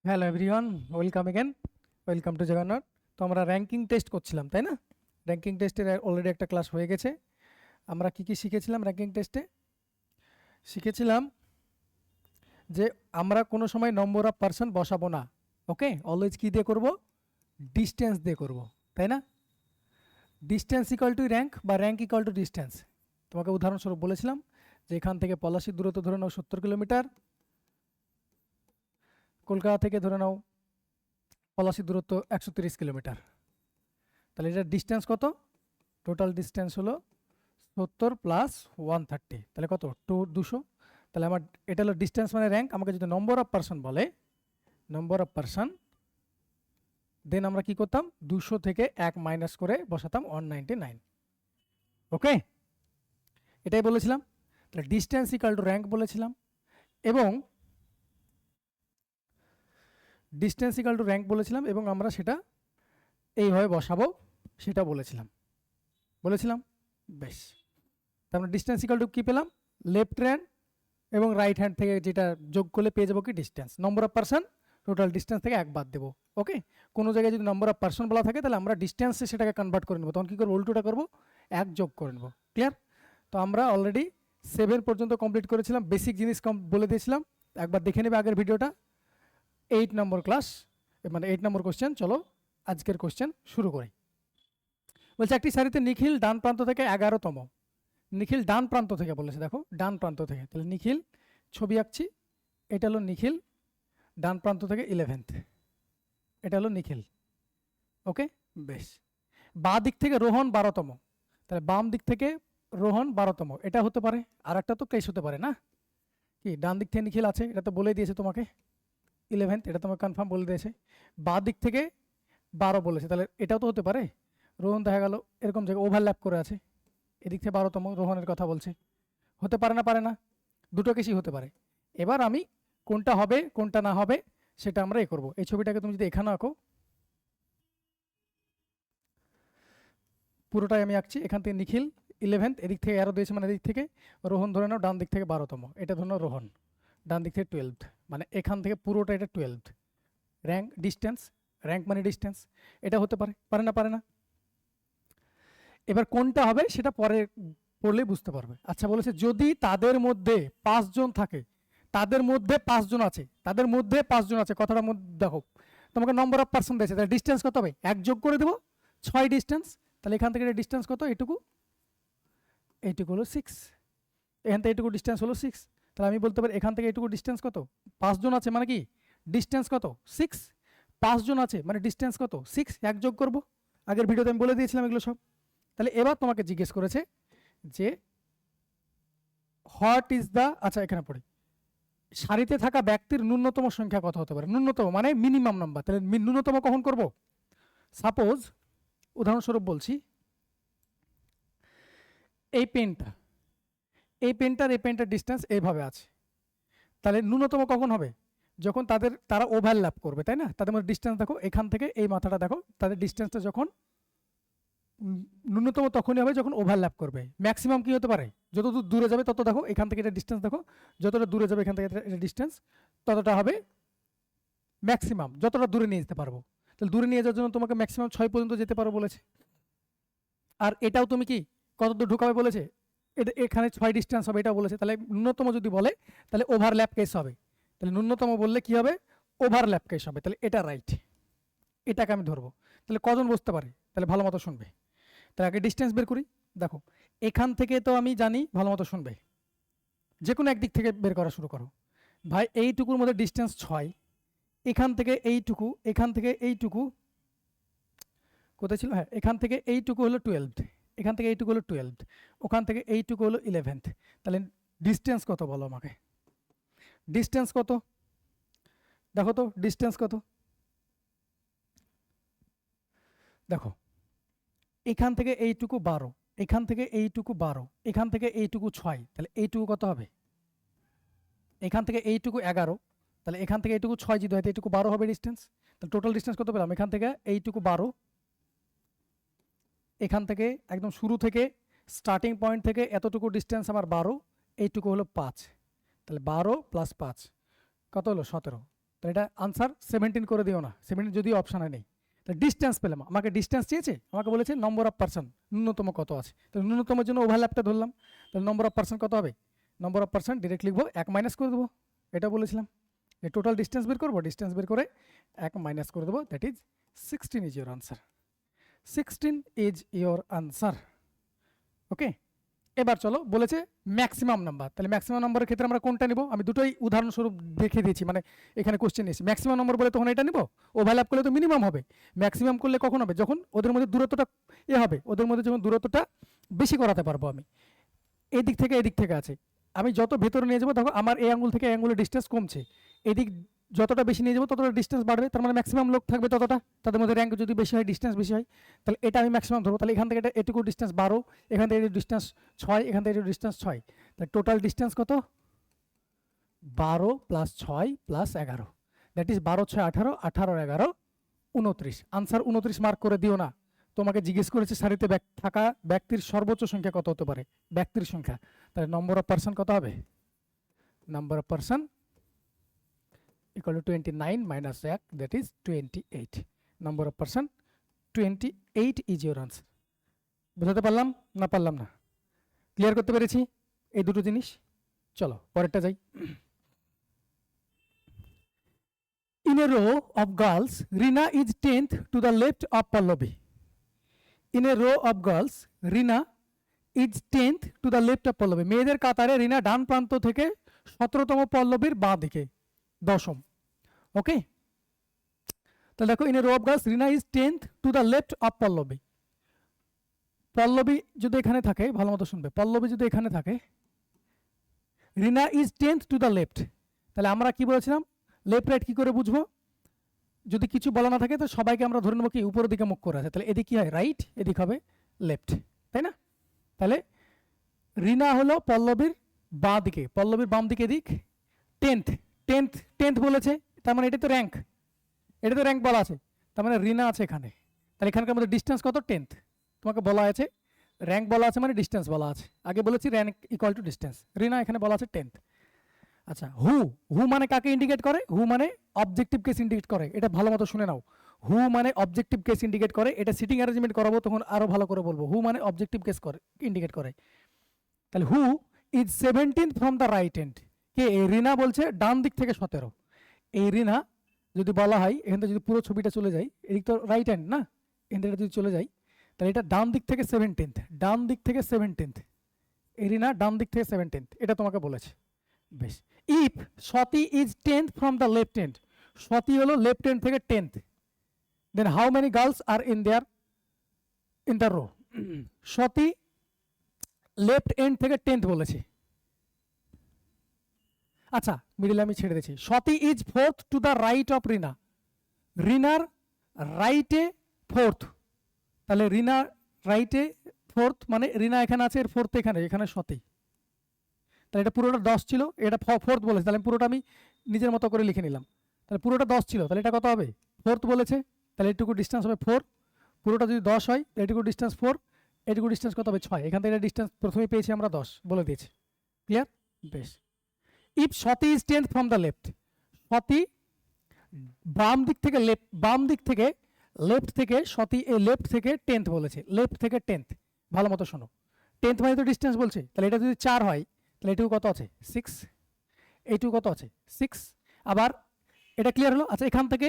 Hello everyone, welcome again. Welcome to Jagannath. তো আমরা ranking test করছিলাম, তাই না? র্যাঙ্কিং টেস্টের অলরেডি একটা ক্লাস হয়ে গেছে। আমরা কি কি শিখেছিলাম র্যাঙ্কিং টেস্টে? শিখেছিলাম যে আমরা কোনো সময় নম্বর অফ পার্সন বসাবো না। ওকে, অলওয়েজ কী দিয়ে করব? ডিস্টেন্স দিয়ে করব, তাই না? ডিস্টেন্স ইকুয়াল টু র্যাঙ্ক বা র্যাঙ্ক ইকুয়াল টু ডিস্টেন্স। তোমাকে উদাহরণস্বরূপ বলেছিলাম যে এখান থেকে পলাশির দূরত্ব ধরে নাও 70 কিলোমিটার, কলকাতা থেকে ধরে নাও পলাশির দূরত্ব 130 কিলোমিটার। তাহলে এটার ডিস্টেন্স কত? টোটাল ডিস্টেন্স হলো 70 প্লাস 130, তাহলে কত? 200। তাহলে আমার এটা হলো ডিস্টেন্স মানে র্যাঙ্ক। আমাকে যদি নম্বর অফ পার্সন বলে, নম্বর অফ পার্সন, দেন আমরা কি করতাম? 200 থেকে 1 মাইনাস করে বসাতাম 199। ওকে, এটাই বলেছিলাম। তাহলে ডিস্টেন্স ইকাল টু র্যাঙ্ক বলেছিলাম, এবং ডিস্টেন্স ইকাল টু র্যাঙ্ক বলেছিলাম, এবং আমরা সেটা এইভাবে বসাবো সেটা বলেছিলাম। বেশ, তার মানে ডিস্টেন্স ইকাল টু কী পেলাম? লেফট হ্যান্ড এবং রাইট হ্যান্ড থেকে যেটা যোগ করলে পেয়ে যাবো কি? Distance. Number of person, total distance থেকে 1 বাদ দেবো। ওকে, কোনো জায়গায় যদি নম্বর অফ পার্সন বলা থাকে তাহলে আমরা ডিস্টেন্সে সেটাকে কনভার্ট করে নেবো। তখন কী করবো? উল্টোটা করবো, 1 যোগ করে নেবো। ক্লিয়ার? তো আমরা অলরেডি 7 পর্যন্ত কমপ্লিট করেছিলাম, বেসিক জিনিস বলে দিয়েছিলাম। একবার দেখে নেবে আগের ভিডিওটা। 8 নম্বর ক্লাস, মানে 8 নম্বর কোশ্চেন। চলো আজকের কোশ্চেন শুরু করি। বলছে একটি সারিতে নিখিল ডান প্রান্ত থেকে 11তম। নিখিল ডান প্রান্ত থেকে বলেছে, দেখো ডান প্রান্ত থেকে। তাহলে নিখিল, ছবি আঁকছি, এটা হলো নিখিল, ডান প্রান্ত থেকে 11th, এটা হলো নিখিল। ওকে, বেশ। বাঁ দিক থেকে রোহন 12তম। তাহলে বাম দিক থেকে রোহন 12তম, এটা হতে পারে। আর একটা তো কেস হতে পারে না কি? ডান দিক থেকে নিখিল আছে, এটা তো বলে দিয়েছে তোমাকে 11th, এটা তোমাকে কনফার্ম বলে দিয়েছে। বাঁ দিক থেকে 12 বলেছে, তাহলে এটাও তো হতে পারে। রোহন দেখা গেল এরকম জায়গায় ওভারল্যাপ করে আছে, এদিক থেকে 12তম, রোহনের কথা বলছে। হতে পারে না? পারে না, দুটো কেসই হতে পারে। এবার আমি কোনটা হবে কোনটা না হবে সেটা আমরা করব। এই ছবিটাকে তুমি যদি এখানে আঁকো, পুরোটাই আমি আঁকছি। এখান থেকে নিখিল 11th, এদিক থেকে অ্যারো দিয়েছে মানে এদিক থেকে। রোহন ধরে নাও ডান দিক থেকে 12তম, এটা ধরে নাও রোহন, ডান দিক থেকে 12th, মানে এখান থেকে পুরোটা এটা 12th। র্যাঙ্ক ডিস্টেন্স, র্যাঙ্ক মানে ডিস্টেন্স, এটা হতে পারে। পারে না? পারে না। এবার কোনটা হবে সেটা পরে পড়লেই বুঝতে পারবে। আচ্ছা, বলেছে যদি তাদের মধ্যে 5 জন থাকে, তাদের মধ্যে 5 জন আছে, তাদের মধ্যে 5 জন আছে, কথাটার মধ্যে দেখো তোমাকে নম্বর অফ পার্সন দিয়েছে, তাহলে ডিস্টেন্স কত হবে? 1 যোগ করে দেবো, 6 ডিস্টেন্স। তাহলে এখান থেকে ডিস্টেন্স কত? এইটুকু, এইটুকু হলো 6। এখান থেকে এইটুকু ডিস্টেন্স হলো 6। তাহলে আমি বলতে পারি এখান থেকে এইটুকু ডিস্টেন্স কত? 5 জন আছে মানে কি ডিস্টেন্স কত? 6। 5 জন আছে মানে ডিস্টেন্স কত? 6। 1 যোগ করবো, আগের ভিডিওতে আমি বলে দিয়েছিলাম এগুলো সব। তাহলে এবার তোমাকে জিজ্ঞেস করেছে যে হোয়াট ইজ দ্য, আচ্ছা এখানে পড়ি, সারিতে থাকা ব্যক্তির ন্যূনতম সংখ্যা কত হতে পারে? ন্যূনতম মানে মিনিমাম নাম্বার। তাহলে ন্যূনতম কখন করব? সাপোজ উদাহরণস্বরূপ বলছি, এই পেনটা, এই পেনটার ডিস্টেন্স এইভাবে আছে। তাহলে ন্যূনতম কখন হবে? যখন তারা ওভারল্যাপ করবে, তাই না? তাদের মধ্যে ডিস্টেন্স দেখো, এখান থেকে এই মাথাটা দেখো, তাদের ডিস্টেন্সটা যখন ন্যূনতম তখনই হবে যখন ওভারল্যাপ করবে। ম্যাক্সিমাম কি হতে পারে? যত দূরে যাবে তত দেখো, এখান থেকে এটা ডিস্টেন্স দেখো, যতটা দূরে যাবে এখান থেকে এটা ডিস্টেন্স, ততটা হবে ম্যাক্সিমাম, যতটা দূরে নিয়ে যেতে পারবো। তাহলে দূরে নিয়ে যাওয়ার জন্য তোমাকে ম্যাক্সিমাম 6 পর্যন্ত যেতে পারো বলেছে। আর এটাও তুমি কি কত দূর ঢুকাবে বলেছে? এটা এখানে 6 ডিস্টেন্স হবে, এটা বলেছে। তাহলে ন্যূনতম যদি বলে তাহলে ওভারল্যাপ কেস হবে। তাহলে ন্যূনতম বললে কি হবে? ওভারল্যাপ কেস হবে। তাহলে এটা রাইট, এটাকে আমি ধরবো। তাহলে কজন বসতে পারে? তাহলে ভালো মতো শুনবে। তাহলে আগে ডিস্টেন্স বের করি। দেখো এখান থেকে তো আমি জানি, ভালো মতো শুনবে, যে কোনো একদিক থেকে বের করা শুরু করো। ভাই এইটুকুর মধ্যে ডিস্টেন্স 6, এখান থেকে এইটুকু, এখান থেকে এইটুকু কোথায় ছিল? হ্যাঁ, এখান থেকে এইটুকু হলো 12, এখান থেকে এইটুকু হলো 12, ওখান থেকে এইটুকু হলো 11th। তাহলে ডিস্টেন্স কত বলো আমাকে? ডিস্টেন্স কত? দেখো তো ডিস্টেন্স কত? দেখো এখান থেকে এইটুকু 12, এখান থেকে এইটুকু 12, এখান থেকে এইটুকু 6, তাহলে এইটুকু কত হবে? এখান থেকে এইটুকু 11, তাহলে এখান থেকে এইটুকু 6 যদি হয় এইটুকু 12 হবে ডিস্টেন্স। তাহলে টোটাল ডিস্টেন্স কত পেলাম? এখান থেকে এইটুকু 12, এখান থেকে একদম শুরু থেকে স্টার্টিং পয়েন্ট থেকে এতটুকু ডিস্টেন্স আমার 12, এইটুকু হলো 5। তাহলে 12 + 5 কত হলো? 17। তাহলে এটা আনসার 17 করে দিও না, 17 যদি অপশানে নেই। তাহলে ডিস্টেন্স পেলাম, আমাকে ডিস্টেন্স চেয়েছে, আমাকে বলেছে নম্বর অফ পার্সন ন্যূনতম কত আছে, তো ন্যূনতমের জন্য ওভারল্যাপটা ধরলাম। তাহলে নম্বর অফ পার্সন কত হবে, নম্বর অফ পার্সন ডিরেক্ট লিখবো, 1 মাইনাস করে দেবো, এটা বলেছিলাম। এই টোটাল ডিস্টেন্স বের করবো, ডিস্টেন্স বের করে 1 মাইনাস করে দেবো, that is 16 is your answer. 16 is your answer. Okay, এবার চলো বলেছে ম্যাক্সিমাম নাম্বার, তাহলে ম্যাক্সিমাম নাম্বারের ক্ষেত্রে আমরা কোনটা নিব, আমি দুটোই উদাহরণস্বরূপ দেখিয়ে দিয়েছি, মানে এখানে কোশ্চেন এসে ম্যাক্সিমাম নাম্বার বলে তখন এটা নিব, ওভারল্যাপ করলে তো মিনিমাম হবে, ম্যাক্সিমাম করলে কখন হবে, যখন ওদের মধ্যে দূরত্বটা হবে, ওদের মধ্যে যখন দূরত্বটা বেশি করাতে পারবো আমি, এদিক থেকে এদিক থেকে আছে, আমি যত ভেতরে নিয়ে যাবো দেখো আমার এই আঙুল থেকে এই আঙুলের ডিস্টেন্স কমছে, এদিক যতটা বেশি নিয়ে যাবো ততটা ডিস্টেন্স বাড়বে, তার মানে ম্যাক্সিমাম লোক থাকবে ততটা, তাদের মধ্যে র্যাঙ্ক যদি বেশি হয়, ডিস্টেন্স বেশি হয়, তাহলে এটা আমি ম্যাক্সিমাম ধরবো। তাহলে এখান থেকে এটা এটুকু ডিস্টেন্স 12, এখান থেকে ডিস্টেন্স 6, এখান থেকে ডিস্টেন্স 6, তাহলে টোটাল ডিস্টেন্স কত, 12 + 6 + 11, দ্যাট ইজ 12 6 18, 18 11 29। আনসার 29 মার্ক করে দিও না, তোমাকে জিজ্ঞেস করেছে সারিতে থাকা ব্যক্তির সর্বোচ্চ সংখ্যা কত হতে পারে, ব্যক্তির সংখ্যা, তাহলে নম্বর অফ পার্সন কত হবে, number of person equal to 29 minus 1, that is 28. Number of person 28 is your answer. বুঝাতে পারলাম না পারলাম না, ক্লিয়ার করতে পেরেছি এই দুটো জিনিস। চলো পরেরটা যাই। In a row of girls, Rina is 10th to the left of Pallavi. In a row of girls, Rina is 10th to the left of Pallavi. মেয়েদের কাতারে রিনা ডান প্রান্ত থেকে 17তম পল্লবীর বাঁ দিকে, দশম। ওকে, তাহলে দেখো in a row of girls Rina is 10th to the left of Pallavi. Pallavi যদি এখানে থাকে, ভালো মতো শুনবে, পল্লবী যদি এখানে থাকে, Rina is 10th to the left, তাহলে আমরা কি বলেছিলাম, লেফট রাইট কি করে বুঝবো, যদি কিছু বলা না থাকে তো সবাইকে আমরা ধরে নেবো কি উপরের দিকে মুখ করে আছে, তাহলে এদিক কি হয় রাইট, এদিক হবে লেফট, তাই না? তাহলে রিনা হলো পল্লবীর বাঁ দিকে, পল্লবীর বাম দিকে এদিক, 10th বলেছে, তার মানে এটা তো র্যাঙ্ক, এটা তো র্যাঙ্ক বলা আছে, তার মানে রিনা আছে এখানে, তাহলে এখানকার মধ্যে ডিস্টেন্স কত, 10th, তোমাকে বলা আছে র্যাঙ্ক বলা আছে মানে ডিস্টেন্স বলা আছে, আগে বলেছি র্যাঙ্ক ইকুয়াল টু ডিস্টেন্স, রিনা এখানে বলা আছে 10th। আচ্ছা, হু মানে কাকে ইন্ডিকেট করে, হু মানে অবজেক্টিভ কেস ইন্ডিকেট করে, এটা ভালো মতো শুনে নাও, হু মানে অবজেক্টিভ কেস ইন্ডিকেট করে, এটা সিটিং অ্যারেঞ্জমেন্ট করাবো তখন আরো ভালো করে বলবো, হু মানে অবজেক্টিভ কেস করে ইন্ডিকেট করে। তাহলে who is 17th from the right end, কে, রিনা বলছে ডান দিক থেকে 17, এই রিনা যদি বলা হয় এখান থেকে যদি পুরো ছবিটা চলে যায়, এদিক তো রাইট হ্যান্ড না, এখান থেকে যদি চলে যায় তাহলে এটা ডান দিক থেকে 17th, ডান দিক থেকে 17th, এরিনা ডান দিক থেকে 17th, এটা তোমাকে বলেছে। বেশ, if Sati is 10th from the left hand, Sati হলো লেফট হ্যান্ড থেকে 10th, then how many girls are in there in the row, Sati left end থেকে 10th বলেছে। আচ্ছা, মিডিল আমি ছেড়ে দিয়েছি, Sati is 4th to the right of Rina, রিনার রাইটে 4th, তাহলে রিনা রাইটে 4th মানে রিনা এখানে আছে, এর 4th এখানে, এখানে সতি, তাহলে এটা পুরোটা 10 ছিল, এটা 4th বলেছে, তাহলে পুরোটা আমি নিজের মতো করে লিখে নিলাম, তাহলে পুরোটা 10 ছিল, তাহলে এটা কত হবে, 4th বলেছে, তাহলে এটুকু ডিস্টেন্স হবে 4, পুরোটা যদি 10 হয় এটুকু ডিস্টেন্স 4, এটুকু ডিস্টেন্স কত হবে 6, এখান থেকে এটা ডিস্টেন্স প্রথমে পেয়েছি আমরা 10 বলে দিয়েছি, ক্লিয়ার? বেশ, if Sati is 10th from the left, সতি বাম দিক থেকে বাম দিক থেকে লেফট থেকে, সতি এই লেফট থেকে 10th বলেছে, লেফট থেকে 10th, ভালো মতো শোনো, 10th মানে তো ডিস্টেন্স বলছে, তাহলে এটা যদি 4 হয় তাহলে এটুকু কত আছে 6, এইটুকু কত আছে 6, আবার এটা ক্লিয়ার হলো। আচ্ছা, এখান থেকে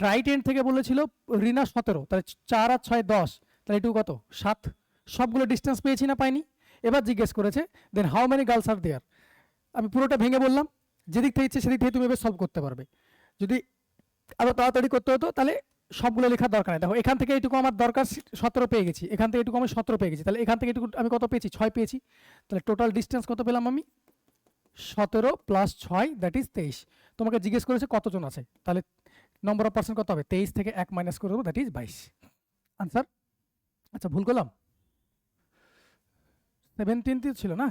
রাইট এন্ড থেকে বলেছিল রিনা 17, তাহলে 4 আর 6 10, তাহলে এটুকু কত 7, সবগুলো ডিস্টেন্স পেয়েছি না পাইনি? এবার জিজ্ঞেস করেছে দেন হাউ মেনি গার্লস আর দেয়ার, আমি পুরোটা ভেঙে বললাম, যেদিক থেকে ইচ্ছে সেদিক থেকে তুমি এবার সলভ করতে পারবে, যদি আরো তাড়াতাড়ি করতে হতো তাহলে সবগুলো লেখার দরকার নেই। দেখো এখান থেকে এটুকু আমার দরকার 17 পেয়ে গেছি, এখান থেকে এটুকু আমি 17 পেয়ে গেছি, তাহলে এখান থেকে এটুকু আমি কত পেয়েছি 6 পেয়েছি, তাহলে টোটাল ডিস্টেন্স কত পেলাম আমি 17 + 6, দ্যাট ইজ 23। তোমাকে জিজ্ঞেস করেছে কতজন আছে, তাহলে নম্বর অফ পার্সন কত হবে, 23 থেকে 1 মাইনাস করে দেবো, দ্যাট ইজ 22 আনসার। আচ্ছা, ভুল করলাম, 17 ছিল না,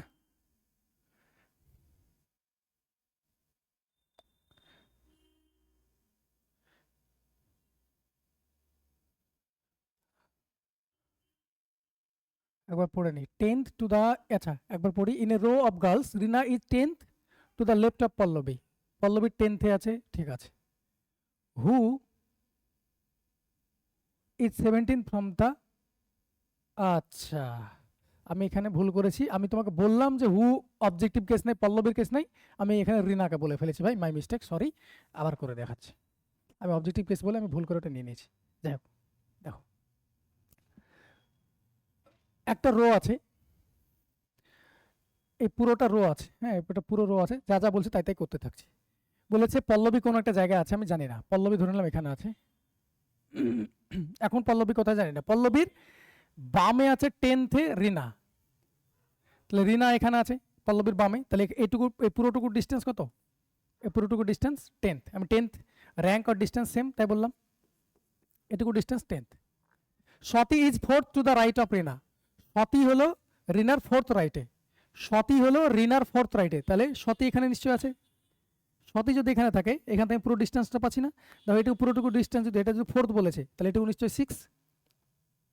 একবার পড়ে নি 10th টু দ্য, আচ্ছা একবার পড়ি, in a row of girls Rina is 10th to the left of Pallavi, Pallavi 10th আছে, ঠিক আছে, হু ইজ 17 ফ্রম দ্য, আচ্ছা আমি এখানে ভুল করেছি, আমি তোমাকে বললাম যে হু অবজেক্টিভ কেস নেই, পল্লবীর কেস নেই, আমি এখানে রিনাকে বলে ফেলেছি ভাই, মাই মিস্টেক, সরি। আবার করে দেখাচ্ছি, আমি অবজেক্টিভ কেস বলে আমি ভুল করে ওটা নিয়ে নিয়েছি। যাই হোক, দেখো একটা রো আছে, এই পুরোটা রো আছে, হ্যাঁ এটা পুরো রো আছে, যা যা বলছে তাই তাই করতে থাকছি। বলেছে পল্লবী কোনো একটা জায়গায় আছে, আমি জানি না, পল্লবী ধরে নিলাম এখানে আছে। এখন পল্লবী কোথায় জানি না, পল্লবীর বামে আছে 10th রিনা, তাহলে রিনা এখানে আছে পল্লবীর বামে, তাহলে এইটুকু এই পুরোটুকু ডিস্টেন্স কত, এই পুরোটুকু ডিস্টেন্স 10th, আমি 10th র্যাঙ্ক আর ডিস্টেন্স সেম তাই বললাম, এটুকু distance 10th। Swati is 4th to the right of Rina, Swati হলো রিনার 4th রাইটে, স্বাতি হলো রিনার 4th রাইটে, তাহলে স্বাতি এখানে নিশ্চয়ই আছে, স্বাতি যদি এখানে থাকে এখান থেকে পুরো ডিস্টেন্সটা পাচ্ছি না, দেখো এটুকু পুরোটুকু ডিস্টেন্স যদি এটা যদি 4th বলেছে তাহলে এটুকু নিশ্চয়ই 6।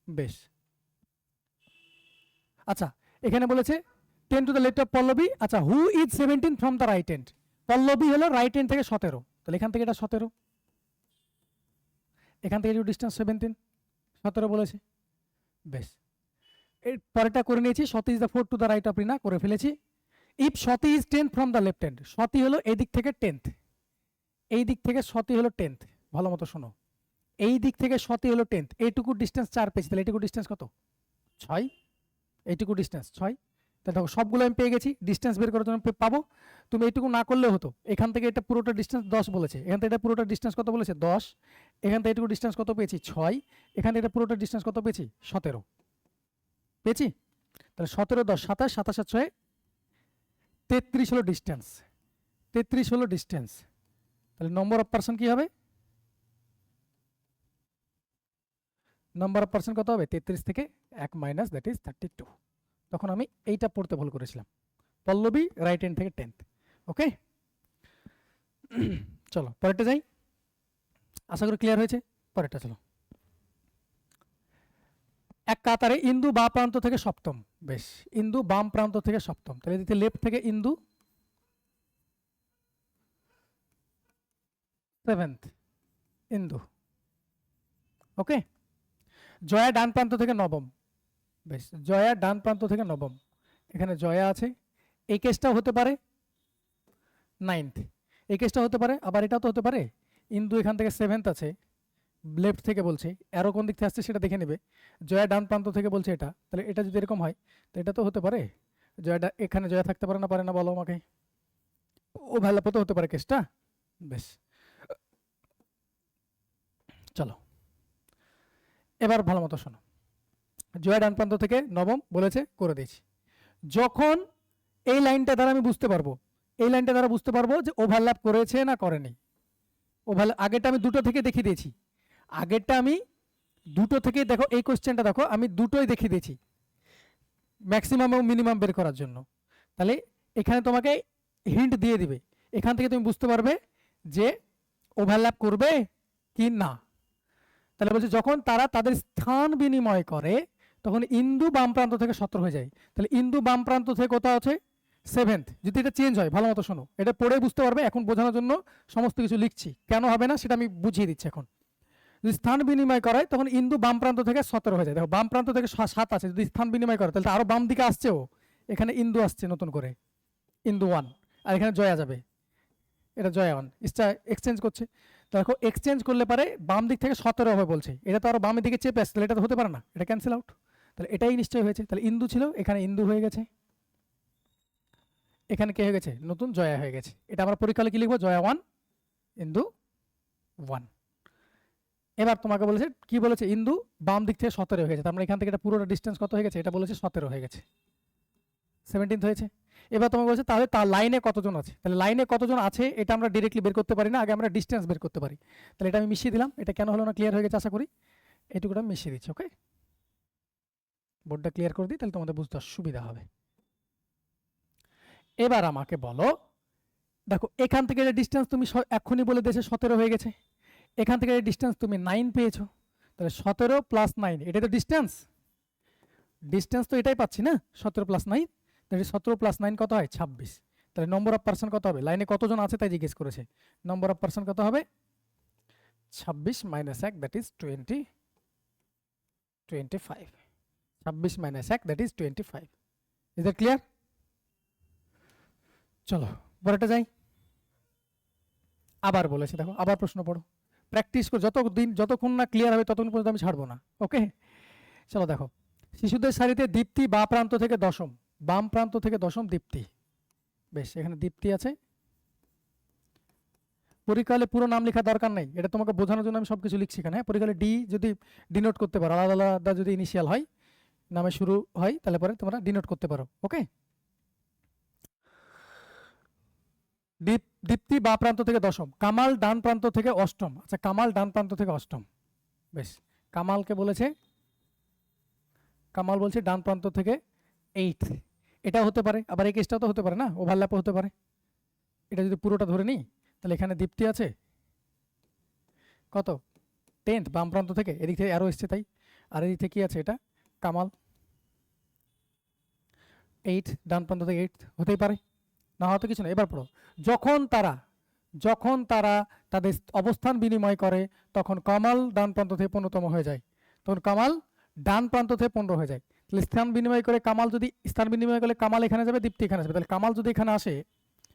বেশ, আচ্ছা এখানে বলেছে 10 to the left of Pallavi, আচ্ছা who is 17 from the right hand, Pallavi হলো রাইট হ্যান্ড থেকে 17, তাহলে এখান থেকে এটা 17, এখান থেকে একটু ডিস্টেন্স 17 বলেছে। বেশ, এর পরেরটা করে নিয়েছি, Swati is the 4th to the right of Rina করে ফেলেছি। If Swati is 10th from the left hand, Swati হলো এই দিক থেকে 10th, এই দিক থেকে স্বাতি হলো 10th, ভালো মতো শোনো, এই দিক থেকে স্বাতি হলো 10th, এইটুকু ডিস্টেন্স 4 পেয়েছি, তাহলে এইটুকু ডিস্টেন্স কত 6, এইটুকু ডিস্টেন্স 6, তাহলে দেখো সবগুলো আমি পেয়ে গেছি, ডিস্টেন্স বের করার জন্য পাবো, তুমি এইটুকু না করলেও হতো, এখান থেকে এটা পুরোটা ডিস্টেন্স 10 বলেছে, এখান থেকে এটা পুরোটা ডিস্টেন্স কত বলেছে 10, এখান থেকে এইটুকু ডিস্টেন্স কত পেয়েছি 6, এখান থেকে এটা পুরোটা ডিস্টেন্স কত পেয়েছি 17 পেয়েছি, তাহলে 17 10 27 27 আর 6 33 হলো ডিস্টেন্স, 33 হলো ডিস্টেন্স, তাহলে নম্বর অফ পার্সন কি হবে, নম্বর অফ পার্সন কত হবে 33 থেকে 1 মাইনাস দ্যাট ইজ 32, তখন আমি এইটা পড়তে ভুল করেছিলাম, পল্লবী রাইট হ্যান্ড থেকে 10th। ওকে, চলো পরেরটা যাই, আশা করি ক্লিয়ার হয়েছে, পরেরটা চলো। এক কাতারে ইন্দু বা প্রান্ত থেকে সপ্তম, বেশ ইন্দু বাম প্রান্ত থেকে সপ্তম, তাহলে দিতে লেফট থেকে ইন্দু 7th ইন্দু, ওকে, জয়া ডান প্রান্ত থেকে নবম, বেশ জয়া ডান প্রান্ত থেকে নবম, এখানে জয়া আছে, এই কেসটাও হতে পারে 9th, এই কেসটা হতে পারে, আবার এটাও তো হতে পারে, ইন্দু এখান থেকে 7th আছে, লেফট থেকে বলছে, অ্যারো কোন দিক থেকে আসছে সেটা দেখে নেবে, জয়া ডান প্রান্ত থেকে বলছে এটা, তাহলে এটা যদি এরকম হয় তো এটা তো হতে পারে, জয়া এখানে জয়া থাকতে পারে না বলো আমাকে, ও ভালো তো হতে পারে কেসটা। বেশ, চলো এবার ভালো মতো শোনো, জয়া ডান প্রান্ত থেকে নবম বলেছে করে দিয়েছি, যখন এই লাইনটা দ্বারা আমি বুঝতে পারবো, এই লাইনটা দ্বারা বুঝতে পারবো যে ওভারল্যাপ করেছে না করেনি, ওভারল্যাপ আগেরটা আমি দুটো থেকে দেখিয়ে দিয়েছি, আগেরটা আমি দুটো থেকে, দেখো এই কোশ্চেনটা দেখো আমি দুটোই দেখিয়ে দিয়েছি ম্যাক্সিমাম এবং মিনিমাম বের করার জন্য, তাহলে এখানে তোমাকে হিন্ট দিয়ে দিবে, এখান থেকে তুমি বুঝতে পারবে যে ওভারল্যাপ করবে কি না, তাহলে বলছে যখন তারা তাদের স্থান বিনিময় করে তখন ইন্দু বাম প্রান্ত থেকে 17 হয়ে যায়, তাহলে ইন্দু বাম প্রান্ত থেকে কোথাও আছে 7th, যদি এটা চেঞ্জ হয় ভালো মতো শোনো, এটা পড়ে বুঝতে পারবে, এখন বোঝানোর জন্য সমস্ত কিছু লিখছি, কেন হবে না সেটা আমি বুঝিয়ে দিচ্ছি। এখন যদি স্থান বিনিময় করায় তখন ইন্দু বাম প্রান্ত থেকে 17 হয়ে যায়, দেখো বাম প্রান্ত থেকে 7 আছে, যদি স্থান বিনিময় করে তাহলে আরো বাম দিকে আসছেও, এখানে ইন্দু আসছে নতুন করে, ইন্দু 1, আর এখানে জয়া যাবে, এটা জয়া 1, এক্সচেঞ্জ করছে, দেখো এক্সচেঞ্জ করলে পারে বাম দিক থেকে 17 হবে বলছে, এটা তো আরো বামের দিকে চেপে আসছে, তাহলে এটা তো হতে পারে না, এটা ক্যান্সেল আউট, তাহলে এটাই নিশ্চয়ই হয়েছে, তাহলে ইন্দু ছিল এখানে ইন্দু হয়ে গেছে, এখানে কে হয়ে গেছে নতুন জয়া হয়ে গেছে, এটা আমরা পরীক্ষা কি লিখবো জয়া 1 ইন্দু 1। এবার তোমাকে বলেছে কি বলেছে, ইন্দু বাম দিক থেকে 17 হয়ে গেছে, তার মানে এখান থেকে এটা পুরোটা ডিস্টেন্স কত হয়ে গেছে, এটা বলেছে 17 হয়ে গেছে, 17th হয়েছে। এবার তোমাকে বলছে তাহলে তার লাইনে কতজন আছে, তাহলে লাইনে কতজন আছে এটা আমরা ডিরেক্টলি বের করতে পারি না, আগে আমরা ডিস্টেন্স বের করতে পারি, তাহলে এটা আমি মিশিয়ে দিলাম, এটা কেন হলো না ক্লিয়ার হয়ে গেছে আশা করি, এইটুকুটা আমি মিশিয়ে দিচ্ছি, ওকে বোর্ডটা ক্লিয়ার করে দিই তাহলে তোমাদের বুঝতে সুবিধা হবে। এবার আমাকে বলো, দেখো এখান থেকে ডিস্টেন্স তুমি এক্ষুনি বলে দিয়েছে 17 হয়ে গেছে, এখান থেকে ডিস্টেন্স তুমি 9 পেয়েছো, তাহলে 17 প্লাস 9 এটাই তো ডিস্টেন্স, ডিস্টেন্স তো এটাই পাচ্ছি না 17 প্লাস 9, তাহলে 17 প্লাস 9 কত হয় 26, তাহলে নম্বর অফ পার্সন কত হবে, লাইনে কতজন আছে তাই জিজ্ঞেস করেছে, নম্বর অফ পার্সন কত হবে 26 minus 1 that is 25। 26 minus 1 that is 25। Is that clear? চলো পরেরটা যাই। আবার বলেছি, দেখো আবার প্রশ্ন পড়ো, প্র্যাকটিস করো, যতক্ষণ না ক্লিয়ার হবে ততক্ষণ পর্যন্ত আমি ছাড়বো না। ওকে, চলো দেখো, শিশুদের সারিতে দীপ্তি বাম প্রান্ত থেকে দশম, বাম প্রান্ত থেকে দশম দীপ্তি। বেশ, এখানে দীপ্তি আছে। পরীক্ষা হলে পুরো নাম লেখা দরকার নেই, এটা তোমাকে বোঝানোর জন্য আমি সবকিছু লিখছি এখানে। হ্যাঁ, পরীক্ষা হলে ডি যদি ডিনোট করতে পারো, আলাদা আলাদা যদি ইনিশিয়াল হয়, নামে শুরু হয়, তাহলে পরে তোমরা ডিনোট করতে পারো। ওকে, দীপ্তি বাম প্রান্ত থেকে দশম, কামাল ডান প্রান্ত থেকে অষ্টম। আচ্ছা, কামাল ডান প্রান্ত থেকে অষ্টম। বেশ, কামালকে বলেছে, কামাল বলছে ডান প্রান্ত থেকে 8। এটা হতে পারে, আবার এই কেসটাও তো হতে পারে না, ওভারল্যাপও হতে পারে। এটা যদি পুরোটা ধরে নিই, তাহলে এখানে দীপ্তি আছে কত 10th বাম প্রান্ত থেকে, এদিক থেকে আরও এসছে তাই, আর এদিক থেকে কি আছে, এটা কামাল 8 ডান প্রান্ত থেকে 8 হতেই পারে, না হয়তো কিছু না। এবার পড়ো, যখন তারা তাদের অবস্থান বিনিময় করে তখন কামাল ডান প্রান্ত থেকে 15তম হয়ে যায়, তখন কামাল ডান প্রান্ত থেকে 15 হয়ে যায়। তাহলে স্থান বিনিময় করে কামাল, যদি স্থান বিনিময় করলে কামাল এখানে যাবে, দীপ্তি এখানে আসবে। তাহলে কামাল যদি এখানে আসে,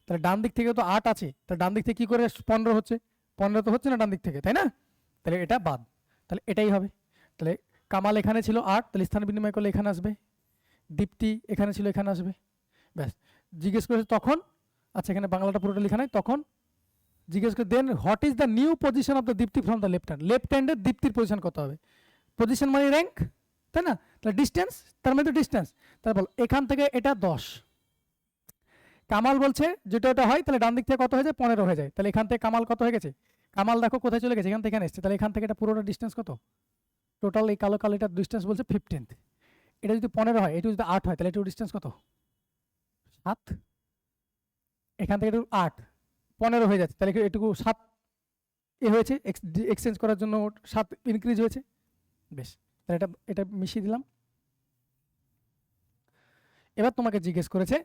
তাহলে ডান দিক থেকে তো 8 আছে, তাহলে ডান দিক থেকে কি করে 15 হচ্ছে? 15 তো হচ্ছে না ডান দিক থেকে, তাই না? তাহলে এটা বাদ, তাহলে এটাই হবে। তাহলে কামাল এখানে ছিল 8, তাহলে স্থান বিনিময় করলে এখানে আসবে, দীপ্তি এখানে ছিল এখানে আসবে। ব্যাস, জিজ্ঞেস করেছে তখন, আচ্ছা এখানে বাংলাটা পুরোটা লেখা নাই, তখন জিজ্ঞেস করে then what is the new position of the Dipti from the left hand. Left হ্যান্ডের দীপ্তির পজিশন কত হবে? পজিশন মানে র্যাঙ্ক, তাই না? তাহলে ডিস্টেন্স, তার মানে ডিস্টেন্স, তাহলে বল এখান থেকে এটা 10, কামাল বলছে যেটা ওটা হয়, তাহলে ডান দিক থেকে কত হয়ে যায়? 15 হয়ে যায়। তাহলে এখান থেকে কামাল কত হয়ে গেছে? কামাল দেখো কোথায় চলে গেছে, এখান থেকে এখানে এসছে, তাহলে এখান থেকে এটা পুরোটা ডিস্টেন্স কত? টোটাল এই কালো কালিটার ডিস্টেন্স বলছে 15th। এটা যদি 15 হয়, এটা যদি 8 হয়, তাহলে একটু ডিস্টেন্স কত? 7। এখান থেকে একটু 8, 15 হয়ে যাচ্ছে, তাহলে এটুকু 7 এ হয়েছে, এক্সচেঞ্জ করার জন্য 7 ইনক্রিজ হয়েছে। বেশ, তাহলে এটা মিশিয়ে দিলাম। এবার তোমাকে জিজ্ঞেস করেছে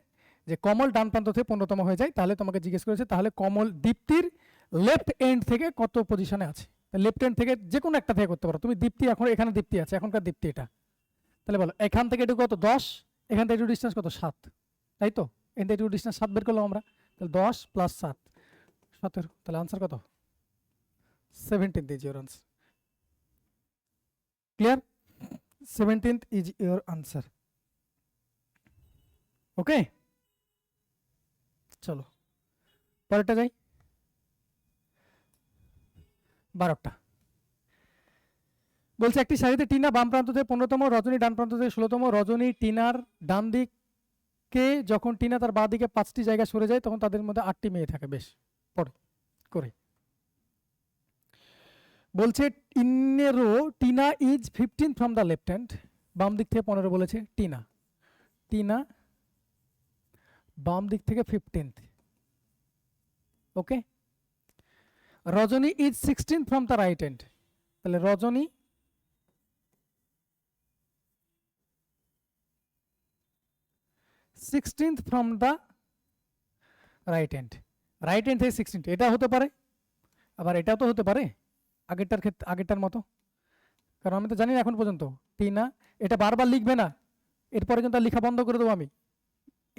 যে কমল ডান প্রান্ত থেকে 15তম হয়ে যায়, তাহলে তোমাকে জিজ্ঞেস করেছে তাহলে কমল দীপ্তির লেফট এন্ড থেকে কত পজিশনে আছে? লেফট এন্ড থেকে যে কোনো একটা থেকে করতে পারো তুমি। দীপ্তি এখন এখানে দীপ্তি আছে, এখনকার দীপ্তি এটা, তাহলে বলো এখান থেকে এটুকু কত? 10, এখান থেকে একটু ডিস্টেন্স কত? 7, তাই তো? এখান থেকে একটু ডিস্টেন্স 7 বের করলাম আমরা, তাহলে 10 + 7 17, তাহলে আনসার কত? 17th is your answer. Clear? 17th is your answer. Okay, চলো পরেরটা যাই। 12টা বলছে একটি সারিতে টিনা বাম প্রান্ত থেকে 15তম, রজনী ডান প্রান্ত থেকে 16তম। রজনী টিনার ডান দিকে যখন টিনা তার বাঁ দিকে 5টি জায়গা সরে যায় তখন তাদের মধ্যে 8টি মেয়ে থাকে। বেশ, পড়ে করে বলছে in a row Tina is 15 from the left hand, বাম দিক থেকে 15 বলেছে। টিনা বাম দিক থেকে 15th। Okay, Rajani is 16 from the right hand, তাহলে রজনী 16th from the right hand, right hand থেকে 16th। এটা হতে পারে, আবার এটাও তো হতে পারে আগেরটার ক্ষেত্রে, আগেরটার মতো, কারণ আমি তো জানি না এখন পর্যন্ত। টিনা এটা বারবার লিখবে না, এরপরে কিন্তু লেখা বন্ধ করে দেবো আমি।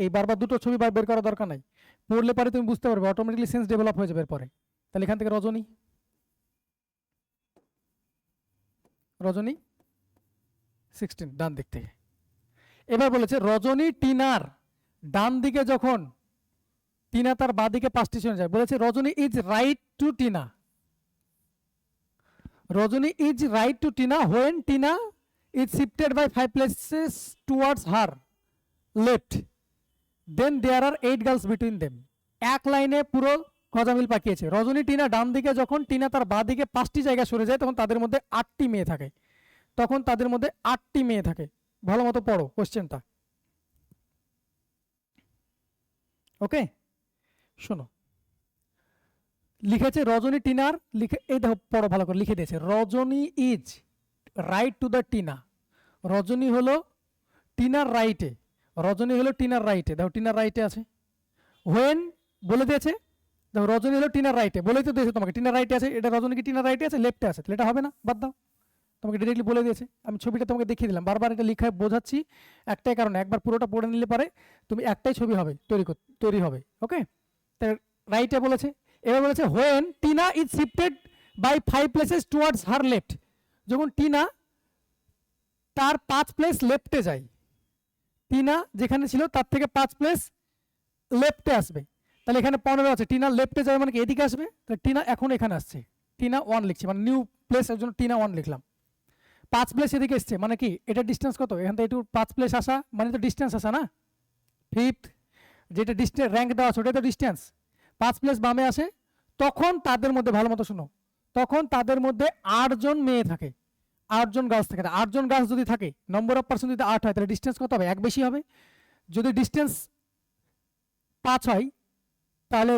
এই বারবার দুটো ছবি বের করার দরকার নাই, পড়লে পারে তুমি বুঝতে পারবে, অটোমেটিকলি সেন্স ডেভেলপ হয়ে যাবে এরপরে। তাহলে এখান থেকে রজনী 16 ডান দিক থেকে। এবার বলেছে রজনী টিনার ডান দিকে যখন টিনা তার বাঁ দিকে 5টি সরে যায়, বলেছে Rajani is right to Tina, Rajani is right to Tina when Tina is shifted by 5 places towards her left, then there are 8 girls between them. এক লাইনে পুরো গজামিল পাকিয়েছে। রজনী টিনা ডান দিকে যখন টিনা তার বাঁ দিকে 5টি জায়গা সরে যায় তখন তাদের মধ্যে 8টি মেয়ে থাকে, তখন তাদের মধ্যে 8টি মেয়ে থাকে। ভালো মতো পড়ো কোশ্চেনটা। ওকে, শোনো, লিখেছে রজনী টিনার, লিখে এই দেখো পড়ো ভালো করে, লিখে দিয়েছে Rajani is right to the Tina, Rajani হলো টিনার রাইটে, রজনী হলো টিনার রাইটে, দেখো টিনার রাইটে আছে। হোয়েন বলে দিয়েছে দেখো রজনী হলো টিনার রাইটে, বলেই তো দিয়েছে তোমাকে টিনার রাইটে আছে, এটা রজনী কি টিনার রাইটে আছে, লেফটে আছে, তাহলে এটা হবে না, বাদ দাও। তোমাকে ডিরেক্টলি বলে দিয়েছে, আমি ছবিটা তোমাকে দেখিয়ে দিলাম, বারবার এটা লিখে বোঝাচ্ছি একটাই কারণে, একবার পুরোটা পড়ে নিলে পারে তুমি একটাই ছবি হবে তৈরি হবে। ওকে, তাই রাইটে বলেছে। এবার বলেছে when Tina is shifted by 5 places towards her left, যখন টিনা তার 5 প্লেস লেফটে যায়, টিনা যেখানে ছিল তার থেকে 5 প্লেস লেফটে আসবে, তাহলে এখানে 15 আছে, টিনা লেফটে যাবে মানে কি এদিকে আসবে, তাহলে টিনা এখন এখানে আসছে, টিনা 1 লিখছি, মানে নিউ প্লেস এর জন্য টিনা 1 লিখলাম। 5 প্লেস এদিকে এসছে মানে কি এটা ডিস্টেন্স কত, এখান থেকে একটু 5 প্লেস আসা মানে তো ডিস্টেন্স আসা না, ফিফথ যেটা ডিস্টেন্স র্যাঙ্ক দেওয়া আছে ওটাই তো ডিস্টেন্স। 5 প্লেস বামে আসে, তখন তাদের মধ্যে ভালো মতো শোনো, তখন তাদের মধ্যে 8 জন মেয়ে থাকে, 8 জন গার্লস থাকে, 8 জন গার্লস যদি থাকে, নম্বর অফ পার্সন যদি 8 হয়, তাহলে ডিস্টেন্স কত হবে, 1 বেশি হবে। যদি ডিস্টেন্স 5 হয় তাহলে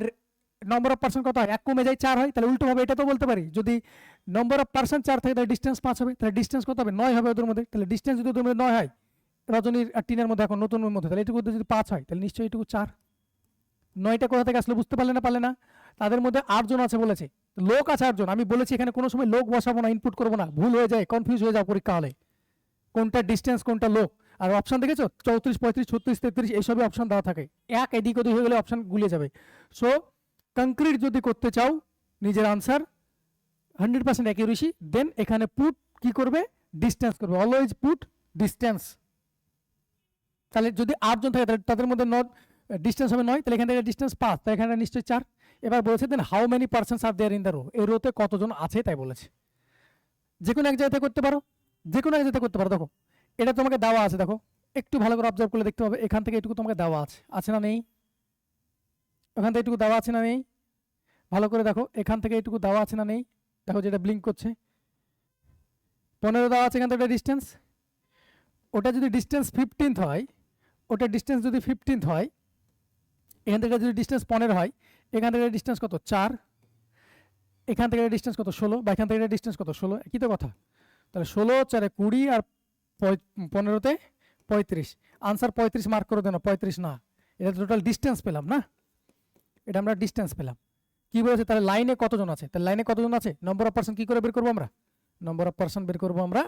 নম্বর অফ পার্সন কত হয়, 1 কমে যায় 4 হয়, তাহলে উল্টো হবে, এটা তো বলতে পারি যদি নম্বর অফ পার্সন 4 থাকে তাহলে ডিস্টেন্স 5 হবে, তাহলে ডিস্টেন্স কত হবে, 9 হবে ওদের মধ্যে, তাহলে ডিস্টেন্স যদি ওদের মধ্যে 9 হয়, রজনীর আর টিনের মধ্যে এখন নতুনের মধ্যে, তাহলে এটুকু যদি 5 হয় তাহলে নিশ্চয়ই এটুকু 4। 9টা কোথা থেকে আসলে বুঝতে পারলে না, তাদের মধ্যে 8 জন আছে বলেছে, লোক আছে 8 জন, আমি বলেছি এখানে কোনো সময় লোক বসাবো না, ইনপুট করবো না, ভুল হয়ে যায়, কনফিউজ হয়ে যাও পরীক্ষা হলে কোনটা ডিস্টেন্স কোনটা লোক। আর অপশন দেখেছো 34, 35, 36, 33 এইসবই অপশন দেওয়া থাকে, এক এদিক ওদিক হয়ে গেলে অপশন গুলিয়ে যাবে। সো কংক্রিট যদি করতে চাও নিজের আনসার 100% অ্যাকিউরেসি, দেন এখানে পুট কি করবে, ডিস্টেন্স করবে, অলওয়েজ পুট ডিস্টেন্স। তাহলে যদি 8 জন থাকে তাহলে তাদের মধ্যে ডিস্টেন্স হবে 9, তাহলে এখান থেকে ডিস্টেন্স 5, তাহলে এখানে নিশ্চয়ই 4। এবার বলেছে then how many persons are there in the row, এই রোতে কতজন আছে তাই বলেছে। যে কোনো এক জায়গাতে করতে পারো, যে কোনো এক জায়গাতে করতে পারো। দেখো এটা তোমাকে দেওয়া আছে, দেখো একটু ভালো করে অবজার্ভ করলে দেখতে পাবে এখান থেকে এটুকু তোমাকে দেওয়া আছে, আছে না নেই, ওখান থেকে এটুকু দেওয়া আছে না নেই, ভালো করে দেখো এখান থেকে এটুকু দেওয়া আছে না নেই, দেখো যেটা ব্লিঙ্ক করছে 15 দেওয়া আছে, এখান থেকে ডিস্টেন্স, ওটা যদি ডিস্টেন্স 15th হয়, ওটা ডিস্টেন্স যদি 15th হয়, এখান থেকে যদি ডিস্টেন্স 15 হয়, এখান থেকে ডিস্টেন্স কত 4, এখান থেকে ডিস্টেন্স কত 16, বা এখান থেকে ডিস্টেন্স কত 16, একই তো কথা। তাহলে 16 4 20 আর 15তে 35, আনসার 35 মার্ক করে দেন, 35 না, এটা টোটাল ডিস্টেন্স পেলাম না, এটা আমরা ডিস্টেন্স পেলাম। কি বলেছে তাহলে লাইনে কতজন আছে, তাহলে লাইনে কতজন আছে, নম্বর অফ পার্সন কি করে বের করবো আমরা, নম্বর অফ পার্সন বের করবো আমরা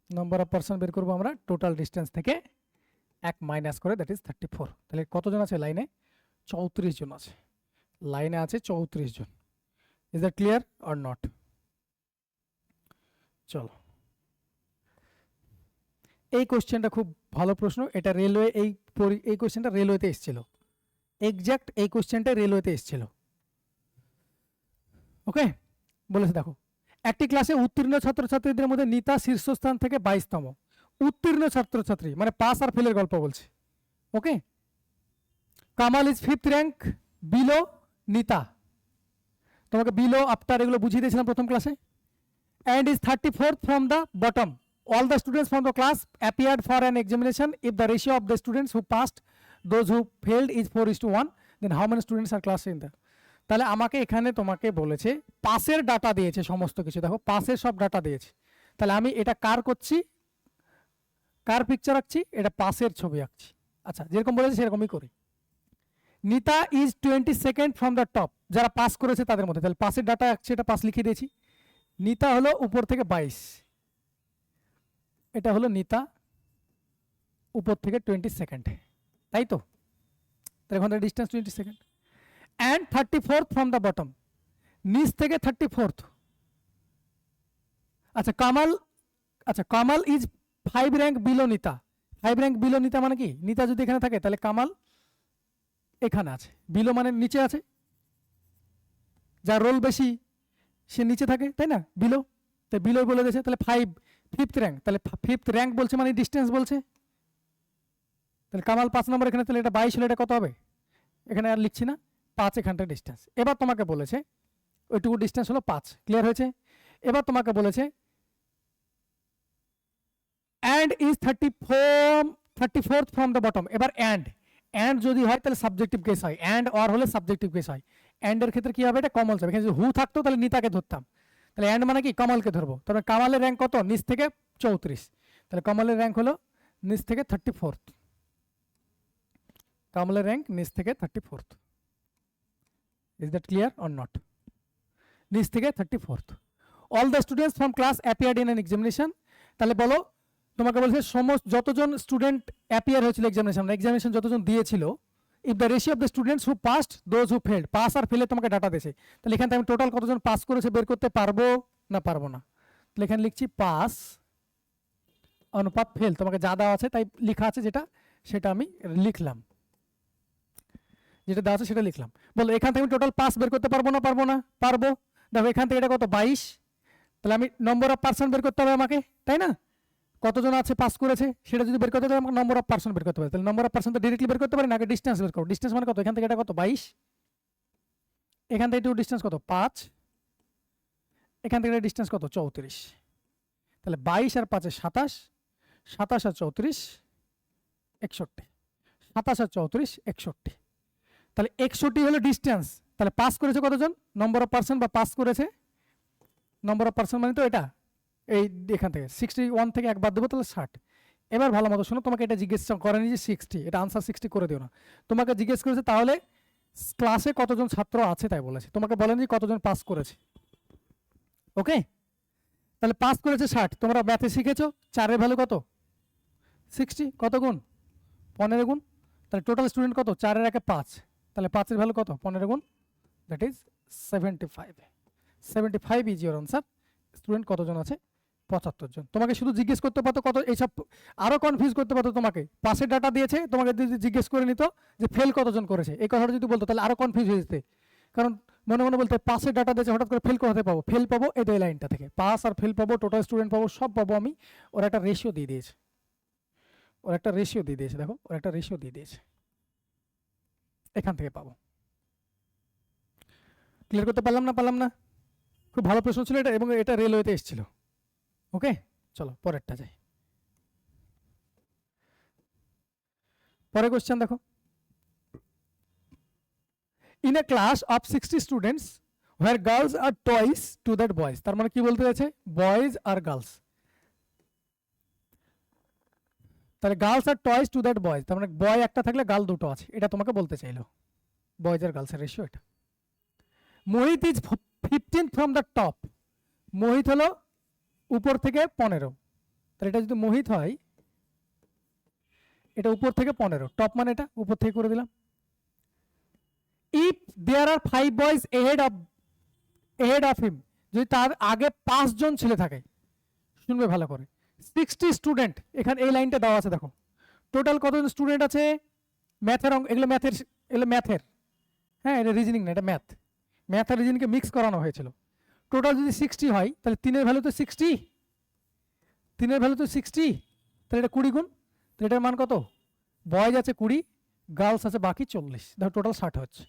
নম্বর অফ পার্সন বের করবো আমরা টোটাল ডিস্টেন্স থেকে 1 মাইনাস করে, দ্যাট ইজ 34। তাহলে কতজন আছে লাইনে, 34 জন আছে, লাইনে আছে 34 জন। Is that clear or not? চলো, এই কোশ্চেনটা খুব ভালো প্রশ্ন, এটা রেলওয়ে এই কোশ্চেনটা রেলওয়েতে এসেছিল, এক্স্যাক্ট এই কোশ্চেনটা রেলওয়েতে এসেছিল। ওকে, বলেছে দেখো একটি ক্লাসে উত্তীর্ণ ছাত্রছাত্রীদের মধ্যে নিতা শীর্ষস্থান থেকে 22তম, উত্তীর্ণ ছাত্রছাত্রী মানে পাস আর ফেলের গল্প বলছে। Okay, Kamal is 5th rank below Nita, তোমাকে বিলো আফটার এগুলো বুঝিয়ে দিয়েছিলাম প্রথম ক্লাসে, and is 34th from the bottom. All the students from the class appeared for an examination. If the ratio of the students who passed those who failed is 4:1, then how many students are classed in the? তাহলে আমাকে এখানে তোমাকে বলেছে পাসের data দিয়েছে সমস্ত কিছু, দেখো পাসের সব ডাটা দিয়েছে, তাহলে আমি এটা কার করছি, কার পিকচার আঁকছি, এটা পাসের ছবি আঁকছি। আচ্ছা যেরকম বলেছে সেরকমই করি। Nita is 22nd from the top, যারা পাস করেছে তাদের মধ্যে, তাহলে পাসের ডাটা আঁকছি, এটা পাস লিখে দিয়েছি। নিতা হলো উপর থেকে 22, এটা হলো নিতা উপর থেকে 22nd, তাই তো, তাহলে এখানে distance 22nd, and 34th from the bottom, নিচ থেকে 34th। আচ্ছা Kamal is 5 rank below Nita, 5 rank below Nita মানে কি, নিতা যদি এখানে থাকে তাহলে কামাল এখানে আছে, বিলো মানে নিচে আছে, যার রোল বেশি সে নিচে থাকে তাই না, বিলো, তাই বিলো বলে দিয়েছে, তাহলে 5th র্যাঙ্ক, তাহলে 5th র্যাঙ্ক বলছে মানে ডিস্টেন্স বলছে, তাহলে কামাল 5 নম্বর এখানে, তাহলে এটা 22 হলে এটা কত হবে, এখানে আর লিখছি না, 5 এখানটা ডিস্টেন্স। এবার তোমাকে বলেছে ওইটুকু ডিস্টেন্স হলো 5, ক্লিয়ার হয়েছে। এবার তোমাকে বলেছে and is 34th from the bottom, এবার and যদি হয় তাহলে সাবজেক্টিভ কেস হয়, and or হলে সাবজেক্টিভ কেস হয়, and এর ক্ষেত্রে কি হবে, এটা কমল যাবে, এখানে যদি হু থাকতো তাহলে নিতাকে ধরতাম, তাহলে and মানে কি কমলকে ধরবো, তবে কামালের র্যাঙ্ক কত, নিচ থেকে 34, তাহলে কমলের র্যাঙ্ক হলো নিচ থেকে 34th, কামলের র্যাঙ্ক নিচ থেকে 34th। Is that clear or not? নিচ থেকে 34th। All the students from class appeared in an examination. তাহলে বলো, তোমাকে বলছে সমস্ত যতজন স্টুডেন্ট অ্যাপিয়ার হয়েছিল এক্সামিনেশন যতজন দিয়েছিল, if the ratio of the students who passed those who failed, pass আর ফেলে তোমাকে ডাটা দিয়েছে। তাহলে এখান থেকে আমি টোটাল কতজন পাস করেছে বের করতে পারবো না পারবো না? তাহলে এখানে লিখছি পাস অনুপাত ফেল, তোমাকে যা দেওয়া আছে তাই লেখা আছে, যেটা সেটা আমি লিখলাম, যেটা দেওয়া আছে সেটা লিখলাম। বলো এখান থেকে আমি টোটাল পাস বের করতে পারবো না পারবো না? পারবো। দেখো এখান থেকে এটা কত 22, তাহলে আমি নম্বর অফ পার্সন বের করতে হবে আমাকে, তাই না? কতজন আছে পাস করেছে সেটা যদি বের করতে হবে আমাকে নম্বর অফ পার্সন বের করতে হবে। তাহলে নম্বর অফ পার্সন তো ডিরেক্টলি বের করতে পারি না, আগে ডিস্টেন্স বের করো। ডিস্টেন্স মানে কত? এখান থেকে এটা কত 22, এখান থেকে একটু ডিস্টেন্স কত 5, এখান থেকে ডিস্টেন্স কত 34। তাহলে 22 আর 5 27, 27 আর 34 61, 27 আর 34 61। তাহলে 61 হলো ডিস্টেন্স। তাহলে পাস করেছে কতজন? নম্বর অফ পার্সন বা পাস করেছে, নম্বর অফ পার্সন মানে তো এটা, এই এখান থেকে 61 থেকে এক বাদ দেবো, তাহলে 60। এবার ভালো মতো শোনো, তোমাকে এটা জিজ্ঞেস করেনি যে 60, এটা আনসার 60 করে দিও না। তোমাকে জিজ্ঞেস করেছে তাহলে ক্লাসে কতজন ছাত্র আছে তাই বলেছে, তোমাকে বলেনি কতজন পাস করেছে। ওকে, তাহলে পাস করেছে 60। তোমরা ম্যাথে শিখেছো 4 এর ভ্যালু কত? 60। কত গুণ? 15 গুণ। তাহলে টোটাল স্টুডেন্ট কত? 4 এর 1 5, তাহলে 5 এর ভ্যালু কত? 15 গুণ, that is 75। 75 is your answer. Student কতজন আছে? 75 জন। তোমাকে শুধু জিজ্ঞেস করতে পারতো কত, এইসব আরো কনফিউজ করতে পারতো তোমাকে। পাসের ডাটা দিয়েছে, তোমাকে যদি জিজ্ঞেস করে নিত যে ফেল কতজন করেছে, এই কথাটা যদি বলতো তাহলে আরো কনফিউজ হয়ে যেতে। কারণ মনে মনে বলতে পাসের ডাটা দিয়েছে, হঠাৎ করে ফেল কোথাতে পাবো? ফেল পাবো এই লাইনটা থেকে, পাস আর ফেল পাবো, টোটাল স্টুডেন্ট পাবো, সব পাবো আমি। ওর একটা রেশিও দিয়ে দিয়েছে, ওর একটা রেশিও দিয়ে দিয়েছে, দেখো ওর একটা রেশিও দিয়ে দিয়েছে, এখান থেকে পাবো। ক্লিয়ার করতে পারলাম না? খুব ভালো প্রশ্ন ছিল এটা, এবং এটা রেলওয়েতে এসেছিল। ওকে, চলো পরেরটা যাই। পরের কোশ্চেন দেখো, in a class of 60 students where girls R twice to that boys. তার মানে কি বলতে চাইছে? বয়েজ আর গার্লস। তাহলে girls R twice to that boys, তার মানে বয় একটা থাকলে গার্ল দুটো আছে, এটা তোমাকে বলতে চাইলো। বয়েজ আর গার্লসের রেশিও এটা। মোহিত ইজ 15 ফ্রম দ্য টপ। মোহিত হলো উপর থেকে 15, তাহলে এটা যদি মোহিত হয়, এটা উপর থেকে 15, টপ মানে এটা উপর থেকে করে দিলাম। If there are 5 boys ahead of him, যদি তার আগে 5 জন ছেলে থাকে, শুনবে ভালো করে, 60 স্টুডেন্ট, এখানে এই লাইনটা দেওয়া আছে দেখো, টোটাল কতজন স্টুডেন্ট আছে? ম্যাথের এগুলো ম্যাথের, হ্যাঁ এটা রিজনিং না, এটা ম্যাথ আর রিজনিংকে মিক্স করানো হয়েছিল। টোটাল যদি 60 হয় তাহলে 3 এর ভ্যালু তো 60, 3 এর ভ্যালু তো 60, তাহলে এটা 20 গুণ, তাহলে এটার মান কত? বয়েজ আছে 20, গার্লস আছে বাকি 40, দেখো টোটাল 60 হচ্ছে।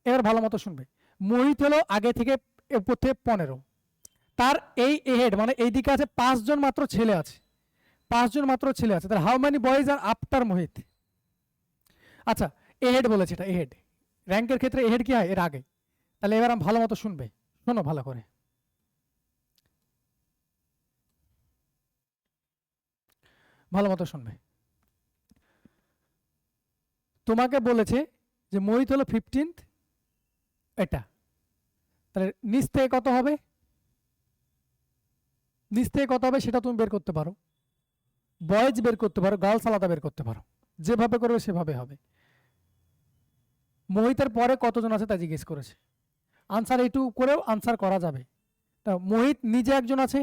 এবার ভালো মতো শুনবে, মোহিত হলো আগে থেকে উপর থেকে 15, তার এই এহেড মানে এই দিকে আছে 5 জন মাত্র ছেলে আছে, 5 জন মাত্র ছেলে আছে, তাহলে how many boys are after Mohit? আচ্ছা এহেড বলেছে, এটা এহেড, র্যাঙ্কের ক্ষেত্রে এহেড কি হয়? এর আগে। তাহলে এবার ভালো মতো শুনবে, শোনো ভালো করে, ভালো মতো শুনবে। তোমাকে বলেছে যে মোহিত হলো 15th, এটা, তাহলে নিচ থেকে কত হবে? নিচ থেকে কত হবে সেটা তুমি বের করতে পারো, বয়েজ বের করতে পারো, গার্লস আলাদা বের করতে পারো, যেভাবে করবে সেভাবে হবে। মোহিতের পরে কতজন আছে তা জিজ্ঞেস করেছে, আনসার এইটু করেও আনসার করা যাবে। তা মোহিত নিজে একজন আছে,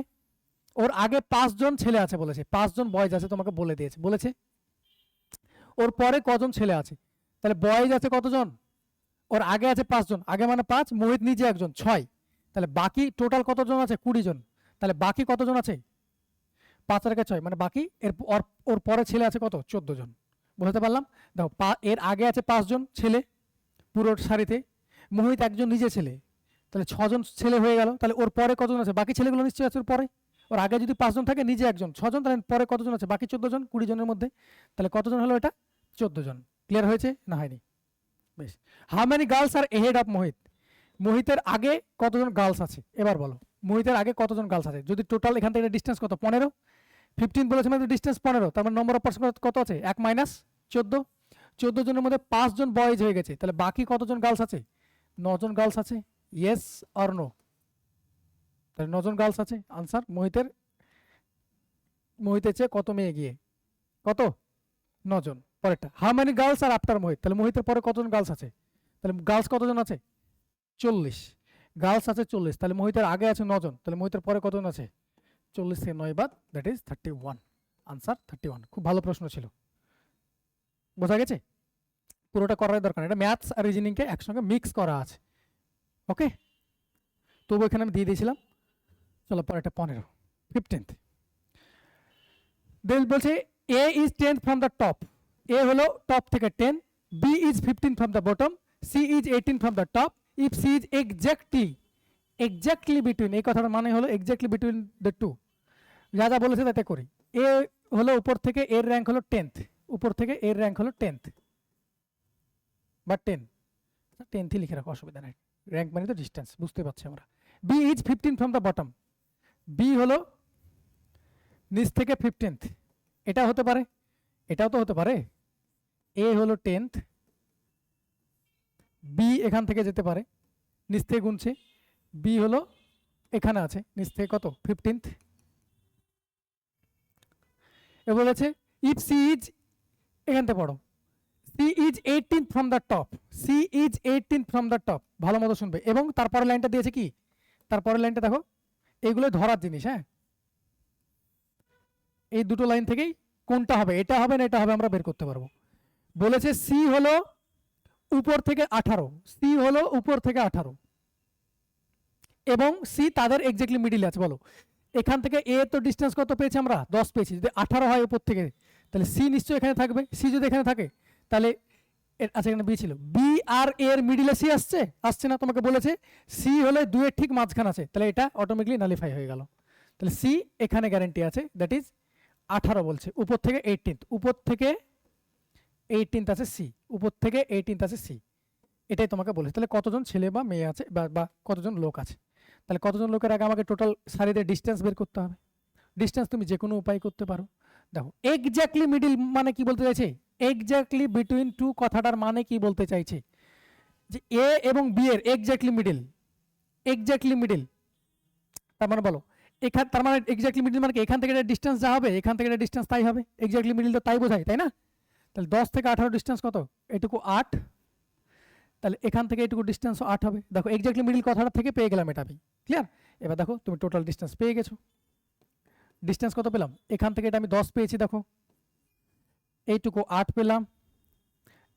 ওর আগে 5 জন ছেলে আছে বলেছে, 5 জন বয়েজ আছে, তোমাকে বলে দিয়েছে, বলেছে ওর পরে কজন ছেলে আছে, তাহলে বয়েজ আছে কতজন? ওর আগে আছে 5 জন, আগে মানে 5, মোহিত নিজে একজন 6, তাহলে বাকি টোটাল কতজন আছে? 20 জন, তাহলে বাকি কতজন আছে? 5 আর 6 মানে বাকি ওর পরে ছেলে আছে কত? 14 জন। বুঝতে পারলাম? দেখো এর আগে আছে 5 জন ছেলে পুরো সারিতে, মোহিত একজন নিজে ছেলে, তাহলে 6 জন ছেলে হয়ে গেল। তাহলে ওর পরে কতজন আছে? বাকি ছেলেগুলো নিশ্চয়ই আছে ওর পরে, ওর আগে যদি 5 জন থাকে, নিজে একজন, 6 জন, তাহলে পরে কতজন আছে? বাকি 14 জন, 20 জনের মধ্যে, তাহলে কতজন হলো? এটা 14 জন। ক্লিয়ার হয়েছে না হয়নি? বেশ। How many girls are ahead of Mohit? মোহিতের আগে কতজন গার্লস আছে এবার বলো, মোহিতের আগে কতজন গার্লস আছে? যদি টোটাল এখান থেকে ডিস্টেন্স কত? 15, 15 বলেছে মানে ডিস্টেন্স 15, তার মানে নম্বর অফ পার্সন কত আছে? 1 মাইনাস 14। 14 জনের মধ্যে 5 জন বয়েজ হয়ে গেছে, তাহলে বাকি কতজন গার্লস আছে? 9 জন গার্লস আছে। Yes or no? তাহলে 9 জন গার্লস আছে। আনসার মোহিতের চেয়ে কত মেয়ে এগিয়ে? কত? 9 জন। পরেরটা, how many girls are after Mohit? তাহলে মোহিতের পরে কতজন গার্লস আছে? তাহলে গার্লস কতজন আছে? 40 গার্লস আছে 40, তাহলে মোহিতের আগে আছে 9 জন, তাহলে মোহিতের পরে কতজন আছে? 40 থেকে 9 বাদ, দ্যাট ইজ 31। আনসার 31। খুব ভালো প্রশ্ন ছিল, বোঝা গেছে? পুরোটা করার দরকার, এটা ম্যাথস আর রিজনিংকে একসঙ্গে মিক্স করা আছে। ওকে, তবু এখানে আমি দিয়ে দিয়েছিলাম। চলো পরেরটা 15th দেন বলছে A is 10 from the top. A হলো টপ থেকে 10, B is 15 from the bottom, C is 18 from the top, if C is exactly between, এই কথাটার মানে হলো এক্স্যাক্টলি বিটুইন দ্য টু। যা যা বলেছে তাতে করি। এ হলো উপর থেকে, এর র্যাঙ্ক হলো 10th, উপর থেকে এর র্যাঙ্ক হলো 10th বা 10th লিখে রাখো, অসুবিধা নাই, র্যাঙ্ক মানে তো ডিস্টেন্স, বুঝতে পারছি আমরা। B is 15 from the bottom, B হলো নিচ থেকে 15th, এটা হতে পারে, এটাও তো হতে পারে। এ হলো 10th, বি এখান থেকে যেতে পারে, নিচ থেকে গুনছে, বি হলো এখানে আছে, নিচ থেকে কত? 15th। এ বলেছে ইফ সি ইজ, এখান থেকে পড়ো, C is 18th from the top, C is 18th from the top, ভালো মতো শুনবে। এবং তারপরের লাইনটা দিয়েছে কি? তারপরের লাইনটা দেখো, এগুলো ধরার জিনিস। হ্যাঁ, এই দুটো লাইন থেকেই কোনটা হবে, এটা হবে না এটা হবে, আমরা বের করতে পারবো। বলেছে সি হলো উপর থেকে 18, সি হলো উপর থেকে 18 এবং সি তাদের এক্স্যাক্টলি মিডিলে আছে। বলো এখান থেকে এ তো ডিস্টেন্স কত পেয়েছি আমরা? 10 পেয়েছি। যদি 18 হয় উপর থেকে, তাহলে সি নিশ্চয়ই এখানে থাকবে। সি যদি এখানে থাকে তাহলে আচ্ছা, এখানে বি ছিল, বি আর এর মিডিলে সি আসছে? আসছে না, তোমাকে বলেছে সি হলে দুয়ের ঠিক মাঝখানে আছে, তাহলে এটা অটোমেটিকলি নালিফাই হয়ে গেল। তাহলে সি এখানে গ্যারান্টি আছে, দ্যাট ইজ 18 বলছে, উপর থেকে 18th, উপর থেকে 18th আছে সি, উপর থেকে 18th আছে সি, এটাই তোমাকে বলেছে। তাহলে কতজন ছেলে বা মেয়ে আছে বা কতজন লোক আছে? তাহলে কতজন লোকের আগে আমাকে টোটাল সারিদের ডিস্টেন্স বের করতে হবে। ডিস্টেন্স তুমি যে কোনো উপায় করতে পারো। দেখো এক্স্যাক্টলি মিডিল মানে কি বলতে চাইছে? এক্স্যাক্টলি বিটুইন টু কথাটার মানে কি বলতে চাইছে? যে এ এবং বি এর এক্স্যাক্টলি মিডিল, এক্স্যাক্টলি মিডিল, তার মানে বলো এখান, তার মানে এক্স্যাক্টলি মিডিল মানে কি? এখান থেকে এটা ডিস্টেন্স যা হবে এখান থেকে এটা ডিস্টেন্স তাই হবে। এক্স্যাক্টলি মিডিল তো তাই বোঝায়, তাই না? তাহলে 10 থেকে 18 ডিস্টেন্স কত? এটুকু 8, তাহলে এখান থেকে এটুকু ডিস্টেন্স 8 হবে। দেখো এক্স্যাক্টলি মিডিল কথাটা থেকে পেয়ে গেলাম এটা আমি, ক্লিয়ার? এবার দেখো তুমি টোটাল ডিস্টেন্স পেয়ে গেছো। ডিস্টেন্স কত পেলাম? এখান থেকে এটা আমি 10 পেয়েছি, দেখো এইটুকু 8 পেলাম,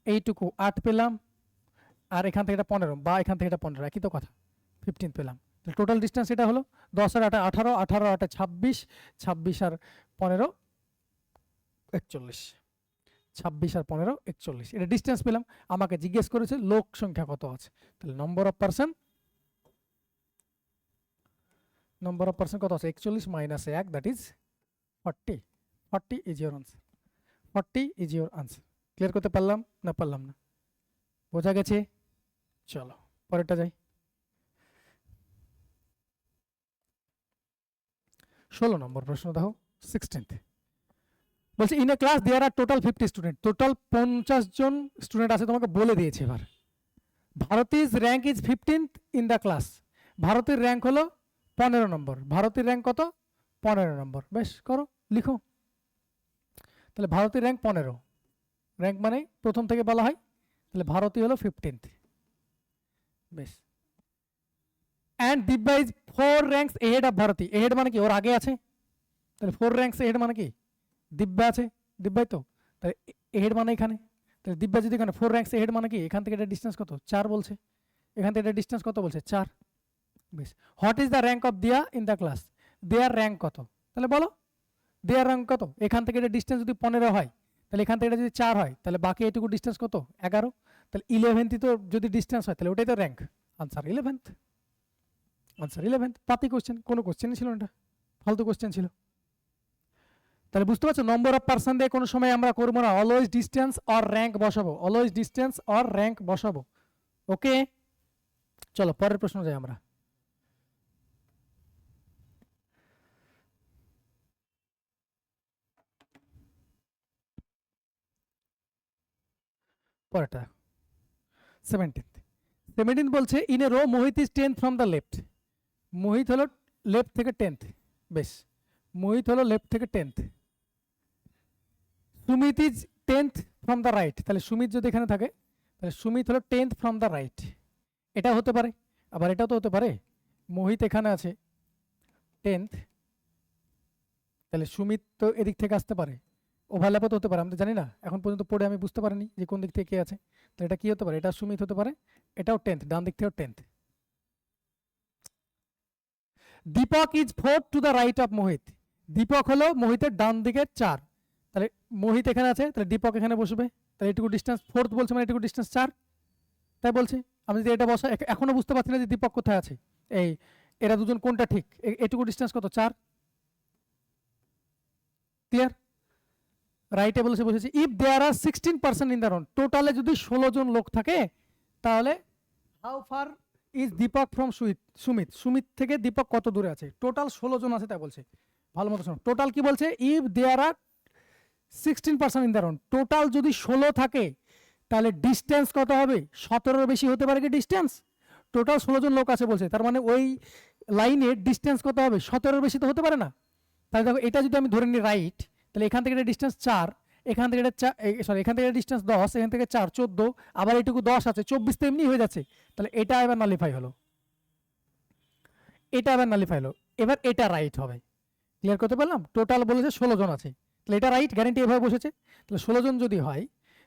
এইটুকু 8 পেলাম, আর এখান থেকে এটা 15 বা এখান থেকে এটা 15, একই তো কথা, 15 পেলাম। টোটাল ডিস্টেন্স এটা হলো 10 আর 8 18, 18 আর 8 26, 26 আর 15 41, 26 আর 15 41, এটা ডিস্টেন্স পেলাম। আমাকে জিজ্ঞেস করেছে লোক সংখ্যা কত আছে, তাহলে number of person, number of person কত আছে? 41 minus 1, that is 40। 40 is your answer, 40 is your answer. Clear করতে পারলাম না পারলাম না? বোঝা গেছে? চলো পরেরটা যাই। 16 নম্বর প্রশ্ন দেখো, 16th বলছে in a class there are total 50 student, total 50 জন স্টুডেন্ট আছে, তোমাকে বলে দিয়েছে। এবার Bharati's rank is 15th in the class, ভারতের র্যাঙ্ক হলো 15 নম্বর, ভারতের র্যাঙ্ক কত? 15 নম্বর। বেশ করো, লিখো। তাহলে ভারতের র্যাঙ্ক 15, র্যাঙ্ক মানে প্রথম থেকে বলা হয়, তাহলে ভারতীয় হলো 15th। বেশ, and Divya is 4 ranks ahead of Bharati, ahead মানে কি? ওর আগে আছে, তাহলে 4 র্যাঙ্কস এহেড মানে কি? দিব্যা আছে, দিব্যাই তো, তাহলে এহেড মানে এখানে, তাহলে দিব্যা যদি এখানে 4 র্যাঙ্কস এহেড মানে কি? এখান থেকে এটা ডিস্টেন্স কত? 4 বলছে, এখান থেকে এটা ডিস্টেন্স কত বলছে? 4। বেশ, what is the rank of Diya in the class, their rank কত? তাহলে বলো দেয়ার র্যাঙ্ক কত? এখান থেকে এটা ডিস্টেন্স যদি 15 হয়, তাহলে এখান থেকে এটা যদি 4 হয়, তাহলে বাকি এটুকু ডিস্টেন্স কত? 11। তাহলে 11th তো যদি ডিস্টেন্স হয়, তাহলে ওটাই তো rank. Answer 11th, answer 11th। পাতি কোশ্চেন, কোনো কোশ্চেনই ছিল না, এটা ফালতু কোশ্চেন ছিল। তাহলে বুঝতে পারছো, নম্বর অফ পার্সন দিয়ে কোনো সময় আমরা করবো না, অলওয়েজ ডিস্টেন্স অর র্যাঙ্ক বসাবো, অলওয়েজ ডিস্টেন্স অর র্যাঙ্ক বসাবো। ওকে, চলো পরের প্রশ্ন যাই আমরা। পরেরটা 17 বলছে in a row Mohit is 10th from the left. Mohit হলো লেফট থেকে 10th। বেশ, মোহিত হলো লেফট থেকে 10th। Sumit is 10th from the right. তাহলে সুমিত যদি এখানে থাকে তাহলে সুমিত হলো 10th ফ্রম দ্য রাইট। এটা হতে পারে, আবার এটাও তো হতে পারে। মোহিত এখানে আছে 10th, তাহলে সুমিত তো এদিক থেকে আসতে পারে, ওভারল্যাপও তো হতে পারে, আমি তো জানি না, এখন পর্যন্ত পড়ে আমি বুঝতে পারিনি যে কোন দিক থেকে কে আছে। তাহলে এটা কি হতে পারে, এটা সুমিত হতে পারে, এটাও 10th, ডান দিক থেকেও 10th। Deepak is 4th to the right of Mohit. Deepak হলো মোহিতের ডান দিকের 4। তাহলে মোহিত এখানে আছে, তাহলে দীপক এখানে বসবে, তাহলে এটুকু ডিস্টেন্স 4th বলছে, মানে এটুকু ডিস্টেন্স 4, তাই বলছে। আমি যদি এটা বসা, এখনো বুঝতে পারছি না যে দীপক কোথায় আছে, এই এরা দুজন কোনটা ঠিক, এটুকু ডিস্টেন্স কত, 4। ক্লিয়ার? রাইটে বলেছে বসেছি if there are 16% in the round. টোটালে যদি 16 জন লোক থাকে তাহলে how far is Deepak from Sumit. Sumit থেকে দীপক কত দূরে আছে? টোটাল 16 জন আছে, তাই বলছে। ভালো মতো শোনো, টোটাল কি বলছে, if there are 16% in the round. Total যদি 16 থাকে তাহলে ডিস্টেন্স কত হবে? 17-এর বেশি হতে পারে কি ডিস্টেন্স? টোটাল 16 জন লোক আছে বলছে, তার মানে ওই লাইনের ডিস্টেন্স কত হবে? 17-এর বেশি তো হতে পারে না। তাহলে দেখো, এটা যদি আমি ধরে নিই রাইট, তাহলে এখান থেকে এটা ডিস্টেন্স 4, এখান থেকে এটা সরি, এখান থেকে ডিস্টেন্স 10, এখান থেকে 4 14, আবার এটুকু 10 আছে, 24 তো এমনি হয়ে যাচ্ছে। তাহলে এটা এবার নালিফাই হলো, এটা এবার নালিফাই হলো। এবার এটা রাইট হবে। ক্লিয়ার করতে পারলাম? টোটাল বলেছে 16 জন আছে, তাহলে এটা রাইট, গ্যারান্টি এভাবে বসেছে। তাহলে 16 জন যদি হয়,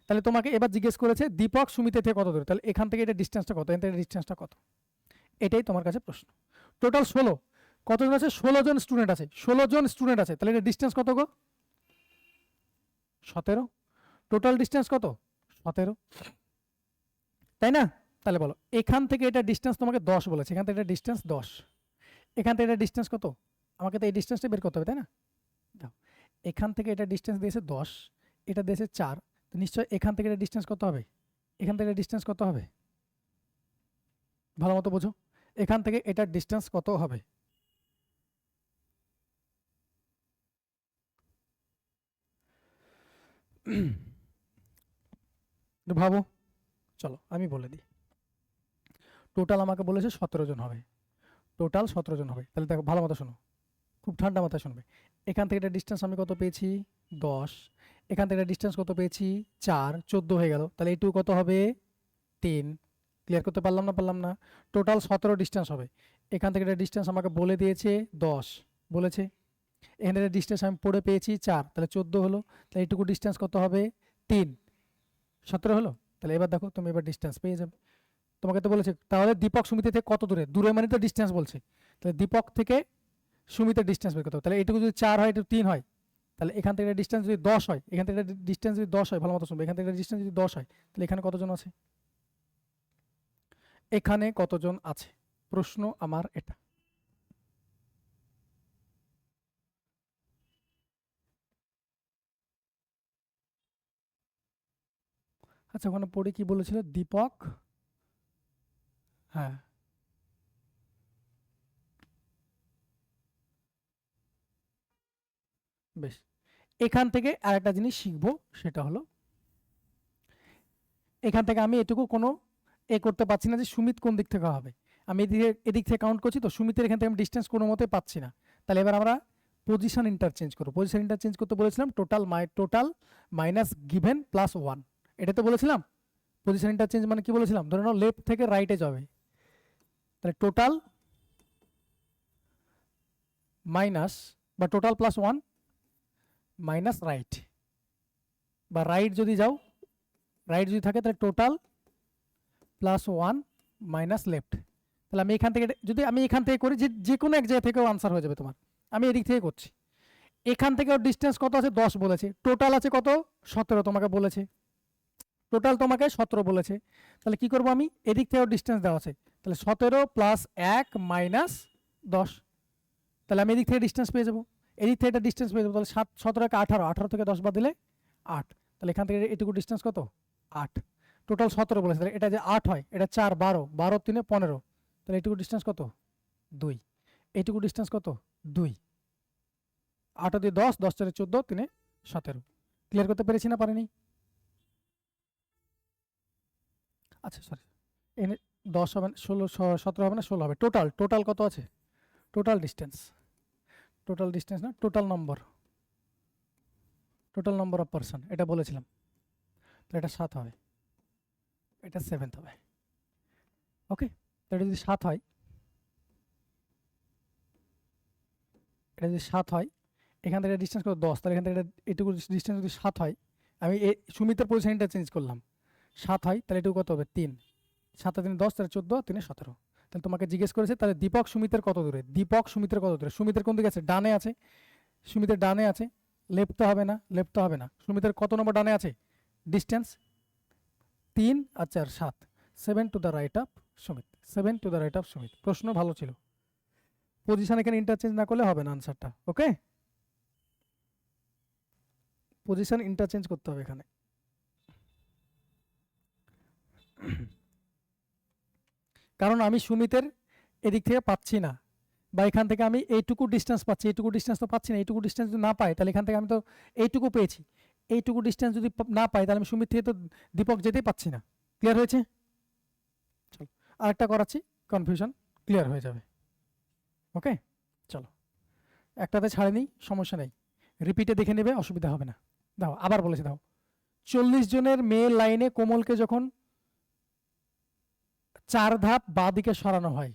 তাহলে তোমাকে এবার জিজ্ঞেস করেছে দীপক সুমিতের থেকে কত দূরে, তাহলে এখান থেকে এটা ডিস্টেন্সটা কত, এখান থেকে ডিস্টেন্সটা কত, এটাই তোমার কাছে প্রশ্ন। টোটাল 16, কতজন আছে? 16 জন স্টুডেন্ট আছে, 16 জন স্টুডেন্ট আছে, তাহলে এটা ডিস্টেন্স কত গো? 17। টোটাল ডিস্টেন্স কত? 17, তাই না? তাহলে বলো, এখান থেকে এটা ডিস্টেন্স তোমাকে 10 বলেছে, এখান থেকে এটা ডিস্টেন্স 10, এখান থেকে এটা ডিস্টেন্স কত? আমাকে তো এই ডিস্টেন্সটা বের করতে হবে, তাই না? দাও, এখান থেকে এটা ডিস্টেন্স দিয়েছে 10, এটা দিয়েছে 4, তো নিশ্চয় এখান থেকে এটা ডিস্টেন্স কত হবে? এখান থেকে ডিস্টেন্স কত হবে? ভালো মতো বোঝো, এখান থেকে এটার ডিস্টেন্স কত হবে? ভাবো, চলো আমি বলে দিই। টোটাল আমাকে বলেছে 17 জন হবে, টোটাল 17 জন হবে। তাহলে দেখো, ভালো মতো শোনো, খুব ঠান্ডা মাথায় শুনবে। এখান থেকে এটা ডিস্টেন্স আমি কত পেয়েছি? 10, এখান থেকে ডিস্টেন্স কত পেয়েছি? 4, 14 হয়ে গেল, তাহলে এইটুকু কত হবে? 3। ক্লিয়ার করতে পারলাম না? পারলাম না? টোটাল 17 ডিস্টেন্স হবে। এখান থেকে এটা ডিস্টেন্স আমাকে বলে দিয়েছে 10 বলেছে, এখানে একটা ডিস্টেন্স আমি পড়ে পেয়েছি 4, তাহলে 14 হলো, তাহলে এইটুকু ডিস্টেন্স কত হবে? 3, 17 হলো। তাহলে এবার দেখো, তুমি এবার ডিস্টেন্স পেয়ে যাবে। তোমাকে তো বলেছে তাহলে দীপক সুমিতের থেকে কত দূরে, দূরে মানে তো ডিস্টেন্স বলছে, তাহলে দীপক থেকে সুমিতের ডিস্টেন্স বের করতে হবে। তাহলে এইটুকু যদি 4 হয়, এটা 3 হয়, তাহলে এখান থেকে ডিস্টেন্স যদি 10 হয়, এখান থেকে ডিস্টেন্স যদি 10 হয়, ভালো মতো শুনবে, এখান থেকে ডিস্টেন্স যদি 10 হয়, তাহলে এখানে কতজন আছে? এখানে কতজন আছে? প্রশ্ন আমার এটা। আচ্ছা, ওখানে পড়ে কি বলেছিল? দীপক, হ্যাঁ, বেশ। এখান থেকে আরেকটা জিনিস শিখবো, সেটা হলো এখান থেকে আমি এটুকু কোনো করতে পারছি না যে সুমিত কোন দিক থেকে হবে। আমি এদিক থেকে কাউন্ট করছি, তো সুমিতের এখান থেকে আমি ডিস্টেন্স কোনো মতে পাচ্ছি না। তাহলে এবার আমরা পজিশন ইন্টারচেঞ্জ করবো। পজিশন ইন্টারচেঞ্জ করতে বলেছিলাম টোটাল মাইনাস গিভেন প্লাস 1, এটা তো বলেছিলাম। পজিশন ইন্টারচেঞ্জ মানে কি বলেছিলাম? ধরে নাও লেফট থেকে রাইটে যাবে, তাহলে টোটাল মাইনাস বা টোটাল প্লাস 1 মাইনাস রাইট, বা রাইট যদি যাও, রাইট যদি থাকে তাহলে টোটাল প্লাস 1 মাইনাস লেফট। তাহলে আমি এখান থেকে, যদি আমি এখান থেকে করি, যে কোনো এক জায়গা থেকেও আনসার হয়ে যাবে তোমার। আমি এদিক থেকে করছি, এখান থেকে ওর ডিস্টেন্স কত আছে? 10 বলেছে, টোটাল আছে কত? 17 তোমাকে বলেছে, টোটাল তোমাকে 17 বলেছে। তাহলে কি করব আমি? এদিক থেকে ওর ডিস্টেন্স দেওয়া আছে, তাহলে 17 প্লাস 1 মাইনাস 10, তাহলে আমি এদিক থেকে ডিস্টেন্স পেয়ে যাবো, এদিক থেকে এটা ডিস্টেন্স পেয়ে যাবো। তাহলে 17 কে 18, 18 থেকে 10 বাদ দিলে 8, তাহলে এখান থেকে এটুকু ডিস্টেন্স কত? 8। টোটাল 17 বলেছে, তাহলে এটা যে 8 হয়, এটা 4 12, 12 3 15, তাহলে এটুকু ডিস্টেন্স কত? 2। এইটুকু ডিস্টেন্স কত? 2। 8 দিয়ে 10, 10 4 14, 3 17। ক্লিয়ার করতে পেরেছি না পারিনি? আচ্ছা সরি, এনে 10 হবে না, 16 17 হবে না, 16 হবে। টোটাল টোটাল কত আছে? টোটাল ডিস্টেন্স না, টোটাল নম্বর অফ পার্সন, এটা বলেছিলাম। তো এটা 7 হবে, এটা 7th হবে। ওকে, তো এটা যদি 7 হয়, এটা যদি 7 হয়, এখান থেকে ডিস্টেন্স কত? 10। তাহলে এখান থেকে এটুকু ডিস্টেন্স যদি 7 হয়, আমি সুমিতের পজিশনটা চেঞ্জ করলাম, 7 হয়, তাহলে এটুকু কত হবে? 3। 7 3 10, তাহলে 14, 3 17। তাহলে তোমাকে জিজ্ঞেস করেছে তাহলে দীপক সুমিতের কত দূরে? দীপক সুমিতের কত দূরে? সুমিতের কোন দিকে আছে? ডানে আছে। সুমিতের ডানে আছে, লেফট তো হবে না, লেফট তো হবে না। সুমিতের কত নম্বর ডানে আছে? ডিস্টেন্স 3 আর 4 7, 7 to the right of Sumit, 7 to the right of Sumit. প্রশ্ন ভালো ছিল, পজিশন এখানে ইন্টারচেঞ্জ না করলে হবে না আনসারটা। ওকে, পজিশন ইন্টারচেঞ্জ করতে হবে এখানে। কারণ আমি সুমিতের এদিক থেকে পাচ্ছি না, বা এখান থেকে আমি এইটুকু ডিস্টেন্স পাচ্ছি, এইটুকু ডিস্টেন্স তো পাচ্ছি না। এইটুকু ডিস্টেন্স যদি না পাই, তাহলে এখান থেকে আমি তো এইটুকু পেয়েছি, এইটুকু ডিস্টেন্স যদি না পাই, তাহলে আমি সুমিত থেকে তো দীপক যেতেই পাচ্ছি না। ক্লিয়ার হয়েছে? চলো আরেকটা করাচ্ছি, কনফিউশন ক্লিয়ার হয়ে যাবে। ওকে, চলো একটাতে ছাড়ে নিই, সমস্যা নেই, রিপিটে দেখে নেবে, অসুবিধা হবে না। দাও, আবার বলেছি, দাও। 40 জনের মেয়ে লাইনে কোমলকে যখন 4 ধাপ বাঁ দিকে সরানো হয়,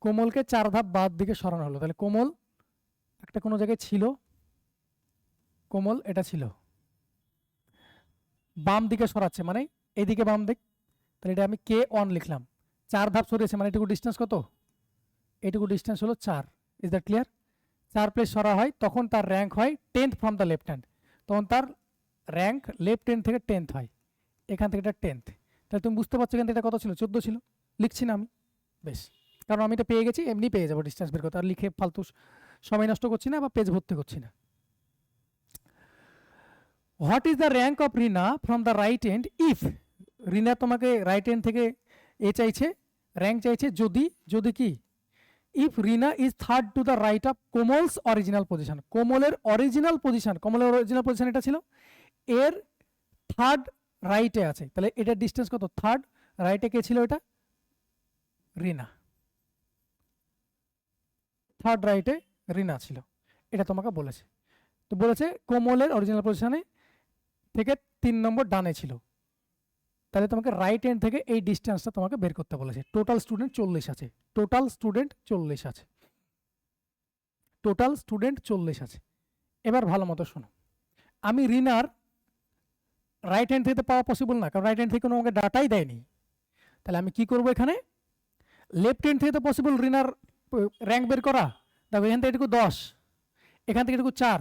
কোমলকে 4 ধাপ বাঁ দিকে সরানো হলো, তাহলে কোমল একটা কোনো জায়গায় ছিল, কোমল এটা ছিল, বাম দিকে সরাচ্ছে মানে এদিকে বাম দিক, তাহলে এটা আমি K1 লিখলাম। 4 ধাপ সরিয়েছে মানে এটুকু ডিস্টেন্স কত? এটুকু ডিস্টেন্স হলো 4। Is that clear? 4 প্লেস সরা হয়, তখন তার র্যাঙ্ক হয় 10th from the left hand, তখন তার র্যাঙ্ক লেফট হ্যান্ড থেকে 10th হয়, এখান থেকে এটা 10th। তাহলে তুমি বুঝতে পারছো এখান থেকে এটা কত ছিল? 14 ছিল। লিখছি না আমি, বেশ, কারণ আমি এটা পেয়ে গেছি, এমনি পেয়ে যাবো ডিস্টেন্স বের করতে, আর লিখে ফালতু সময় নষ্ট করছি না বা পেজ ভর্তি করছি না। What is the rank of Rina from the right hand if, Rina তোমাকে রাইট হ্যান্ড থেকে এ চাইছে, র্যাঙ্ক চাইছে যদি, যদি কি, if Rina is third to the right of Komal's original position, কোমলের অরিজিনাল পজিশন, কোমলের অরিজিনাল পজিশন এটা ছিল, এর থার্ড রাইটে আছে, তাহলে এটার ডিস্টেন্স কত? থার্ড রাইটে কে ছিল? এটা রিনা, থার্ড রাইটে রিনা ছিল, এটা তোমাকে বলেছে। তো বলেছে কোমলের অরিজিনাল পজিশনে থেকে 3 নম্বর ডানে ছিল, তাহলে তোমাকে রাইট হ্যান্ড থেকে এই ডিস্টেন্সটা তোমাকে বের করতে বলেছে। টোটাল স্টুডেন্ট 40 আছে, টোটাল স্টুডেন্ট 40 আছে, টোটাল স্টুডেন্ট 40 আছে। এবার ভালো মতো শোনো, আমি রিনার রাইট হ্যান্ড থেকে পাওয়া পসিবল না, কারণ রাইট হ্যান্ড থেকে কোনো আমাকে ডাটাই দেয়নি। তাহলে আমি কি করব? এখানে লেফট হ্যান্ড থেকে তো পসিবল রিনার র্যাঙ্ক বের করা। দেখো এখান থেকে এটুকু 10, এখান থেকে এটুকু 4,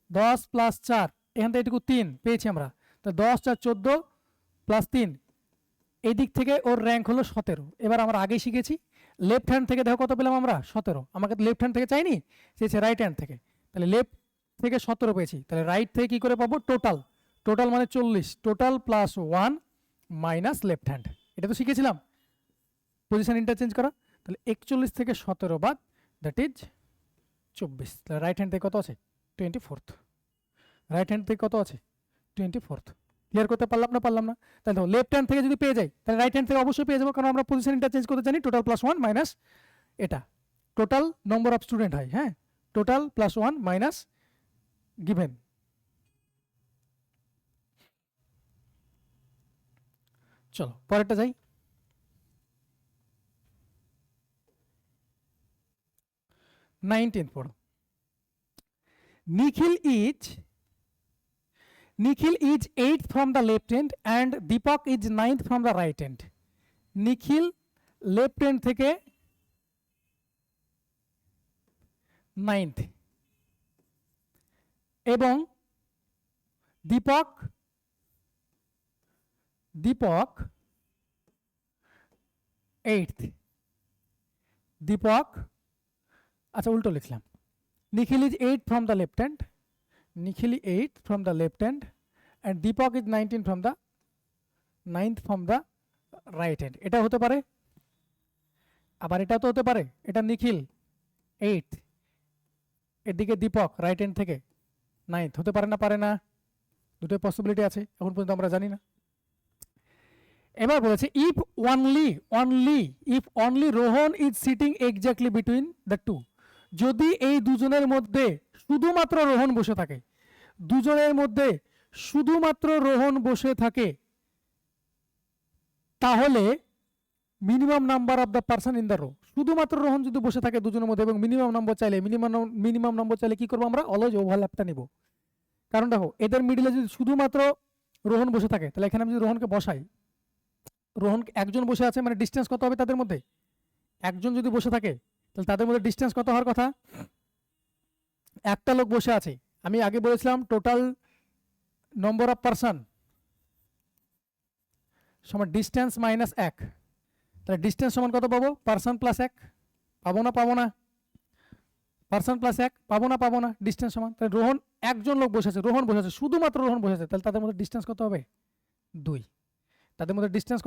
10 প্লাস 4, এখান থেকে এটুকু 3 পেয়েছি আমরা, তো 10 4 14 প্লাস 3, এই দিক থেকে ওর র্যাঙ্ক হলো 17। এবার আমরা আগেই শিখেছি লেফট হ্যান্ড থেকে দেখো কত পেলাম আমরা? 17। আমাকে তো লেফট হ্যান্ড থেকে চাইনি, চেয়েছে রাইট হ্যান্ড থেকে, তাহলে লেফট থেকে 17 পেয়েছি, তাহলে রাইট থেকে কি করে পাবো? টোটাল, টোটাল মানে 40, total plus 1 minus left hand, এটা তো শিখেছিলাম পজিশন ইন্টারচেঞ্জ করা। তাহলে 41 থেকে 17 বাদ, দ্যাট ইজ 24। তাহলে রাইট হ্যান্ড থেকে কত আছে? 24th। রাইট হ্যান্ড থেকে কত আছে? 24th। ক্লিয়ার করতে পারলাম না? পারলাম না। তাহলে দেখো লেফট হ্যান্ড থেকে যদি পেয়ে যাই, তাহলে রাইট হ্যান্ড থেকে অবশ্যই পেয়ে যাবো, কারণ আমরা পজিশন ইন্টারচেঞ্জ করতে জানি। টোটাল প্লাস 1 মাইনাস এটা, টোটাল নম্বর অফ স্টুডেন্ট হয়, হ্যাঁ, টোটাল প্লাস 1 মাইনাস গিভেন। চলো পরেরটা যাই। 19th পড়ো। নিখিল is 8th from the left hand and Deepak is 9th from the right hand. Nikhil left hand থেকে 9th এবং দীপক 8th। দীপক, আচ্ছা উল্টো লিখলাম, Nikhil is 8th from the left hand, Nikhil 8th from the left hand and Deepak is 9th from the right hand। এটা হতে পারে, আবার এটা তো হতে পারে, এটা নিখিল 8th, এদিকে দীপক রাইট হ্যান্ড থেকে 9th, হতে পারে না? পারে না? দুটো পসিবিলিটি আছে, এখন পর্যন্ত আমরা জানি না। এবার বলেছে if only Rohan is sitting exactly between the two, যদি এই দুজনের মধ্যে শুধুমাত্র রোহন বসে থাকে, দুজনের মধ্যে শুধুমাত্র রোহন বসে থাকে, তাহলে minimum number of the person in the row, শুধুমাত্র রোহন যদি বসে থাকে দুজনের মধ্যে এবং মিনিমাম নম্বর চাইলে কি করবো আমরা, অলওয়েজ ওভারল্যাপটা নিব। কারণ দেখো এদের মিডিলে যদি শুধুমাত্র রোহন বসে থাকে, তাহলে এখানে আমি যদি রোহনকে বসাই, রোহন একজন বসে আছে মানে ডিস্টেন্স কত হবে তাদের মধ্যে, একজন যদি বসে থাকে তাহলে তাদের মধ্যে ডিস্টেন্স কত হওয়ার কথা, একটা লোক বসে আছে। আমি আগে বলেছিলাম টোটাল নম্বর অফ পার্সন সমান ডিস্টেন্স মাইনাস 1, তাহলে ডিস্টেন্স সমান কত পাবো, পার্সন প্লাস 1, পাবো না পার্সন প্লাস 1, পাবো না ডিস্টেন্স সমান, তাহলে রোহন একজন লোক বসে আছে, শুধুমাত্র রোহন বসে আছে, তাহলে তাদের মধ্যে ডিস্টেন্স কত হবে 2, তাদের মধ্যে ডিস্টেন্স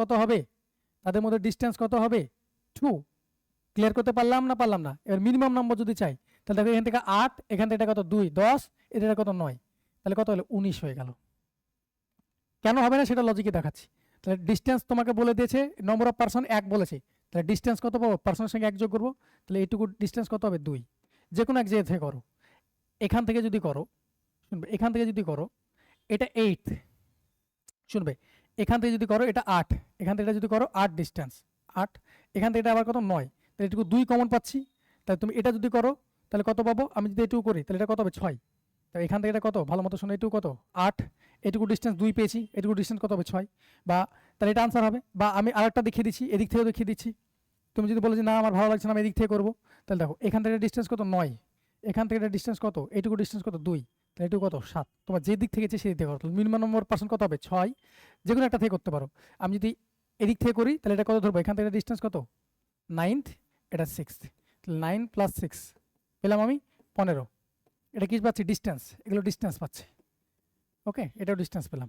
কত হবে 2। ক্লিয়ার করতে পারলাম না। এবার মিনিমাম নম্বর যদি চাই তাহলে দেখো এখান থেকে 8, এখান থেকে এটা কত 2, 10, এটা কত 9, তাহলে কত হলো 19 হয়ে গেল। কেন হবে না সেটা লজিকে দেখাচ্ছি। তাহলে ডিস্টেন্স তোমাকে বলে দিয়েছে নম্বর অফ পার্সন 1 বলেছে, তাহলে ডিস্টেন্স কত পাবো, পার্সনের সঙ্গে 1 যোগ করবো, তাহলে এইটুকু ডিস্টেন্স কত হবে 2। যে কোনো এক জায়গা থেকে করো, এখান থেকে যদি করো, শুনবে এখান থেকে যদি করো এটা 8, শুনবে এখান থেকে যদি করো এটা 8, এখান থেকে এটা যদি করো 8 ডিস্টেন্স 8, এখান থেকে এটা আবার কত 9, তাহলে এটুকু 2 কমন পাচ্ছি, তাহলে তুমি এটা যদি করো তাহলে কত পাবো, আমি যদি এটুকু করি তাহলে এটা কত হবে 6, তাহলে এখান থেকে এটা কত ভালো মতো শোনো, এটুকু কত 8, এটুকু ডিস্টেন্স 2 পেয়েছি, এটুকু ডিস্টেন্স কত হবে 6, বা তাহলে এটা আনসার হবে। বা আমি আরেকটা দেখিয়ে দিচ্ছি, এদিক থেকেও দেখিয়ে দিচ্ছি, তুমি যদি বলো যে না আমার ভালো লাগছে না আমি এদিক থেকে করবো, তাহলে দেখো এখান থেকে ডিস্টেন্স কত 9, এখান থেকে এটা ডিস্টেন্স কত, এটুকু ডিস্টেন্স কত 2, তাহলে এটুকু কত 7, তোমার যে দিক থেকে সেই দিক থেকে করো, মিনিমাম নম্বর পার্সন কত হবে 6, যে কোনো একটা থেকে করতে পারো। আমি যদি এদিক থেকে করি তাহলে এটা কত ধরবো, এখান থেকে ডিস্টেন্স কত 9th, এটা 6th, তাহলে 9 + 6 পেলাম আমি 15, এটা কি পাচ্ছি ডিস্টেন্স, এগুলো ডিস্টেন্স পাচ্ছে, ওকে এটাও ডিস্টেন্স পেলাম।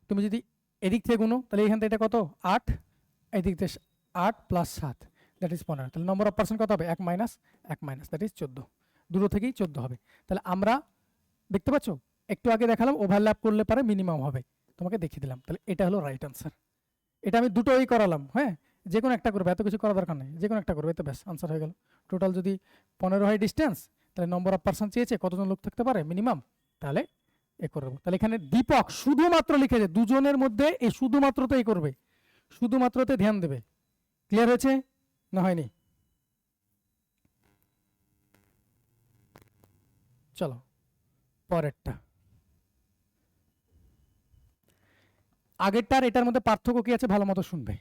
তুমি যদি এদিক থেকে গুনো তাহলে এখান থেকে এটা কত 8, এদিক থেকে 8 + 7 দ্যাট ইজ 15, তাহলে নম্বর অফ পার্সন কত হবে 1 - দ্যাট ইজ 14, দুটো থেকেই 14 হবে। তাহলে আমরা দেখতে পাচ্ছ একটু আগে দেখালাম ওভারল্যাপ করলে পারে মিনিমাম হবে, তোমাকে দেখিয়ে দিলাম, তাহলে এটা হলো রাইট আনসার। এটা আমি দুটোই করালাম, হ্যাঁ যে কোনো একটা করবে, এত কিছু করার দরকার নেই, যে কোনো একটা করবে, এতে ব্যাস আনসার হয়ে গেল। টোটাল যদি 15 হয় ডিস্টেন্স, তাহলে নম্বর অফ পার্সন চেয়েছে কতজন লোক থাকতে পারে মিনিমাম, তাহলে এ করে দেবো। তাহলে এখানে দীপক শুধুমাত্র লিখেছে দুজনের মধ্যে, এই শুধুমাত্রতে এই করবে, শুধুমাত্রতে ধ্যান দেবে। ক্লিয়ার হয়েছে না হয়নি? চলো পরেরটা, আগেরটার এটার মধ্যে পার্থক্য কি আছে ভালো মতো শুনবে।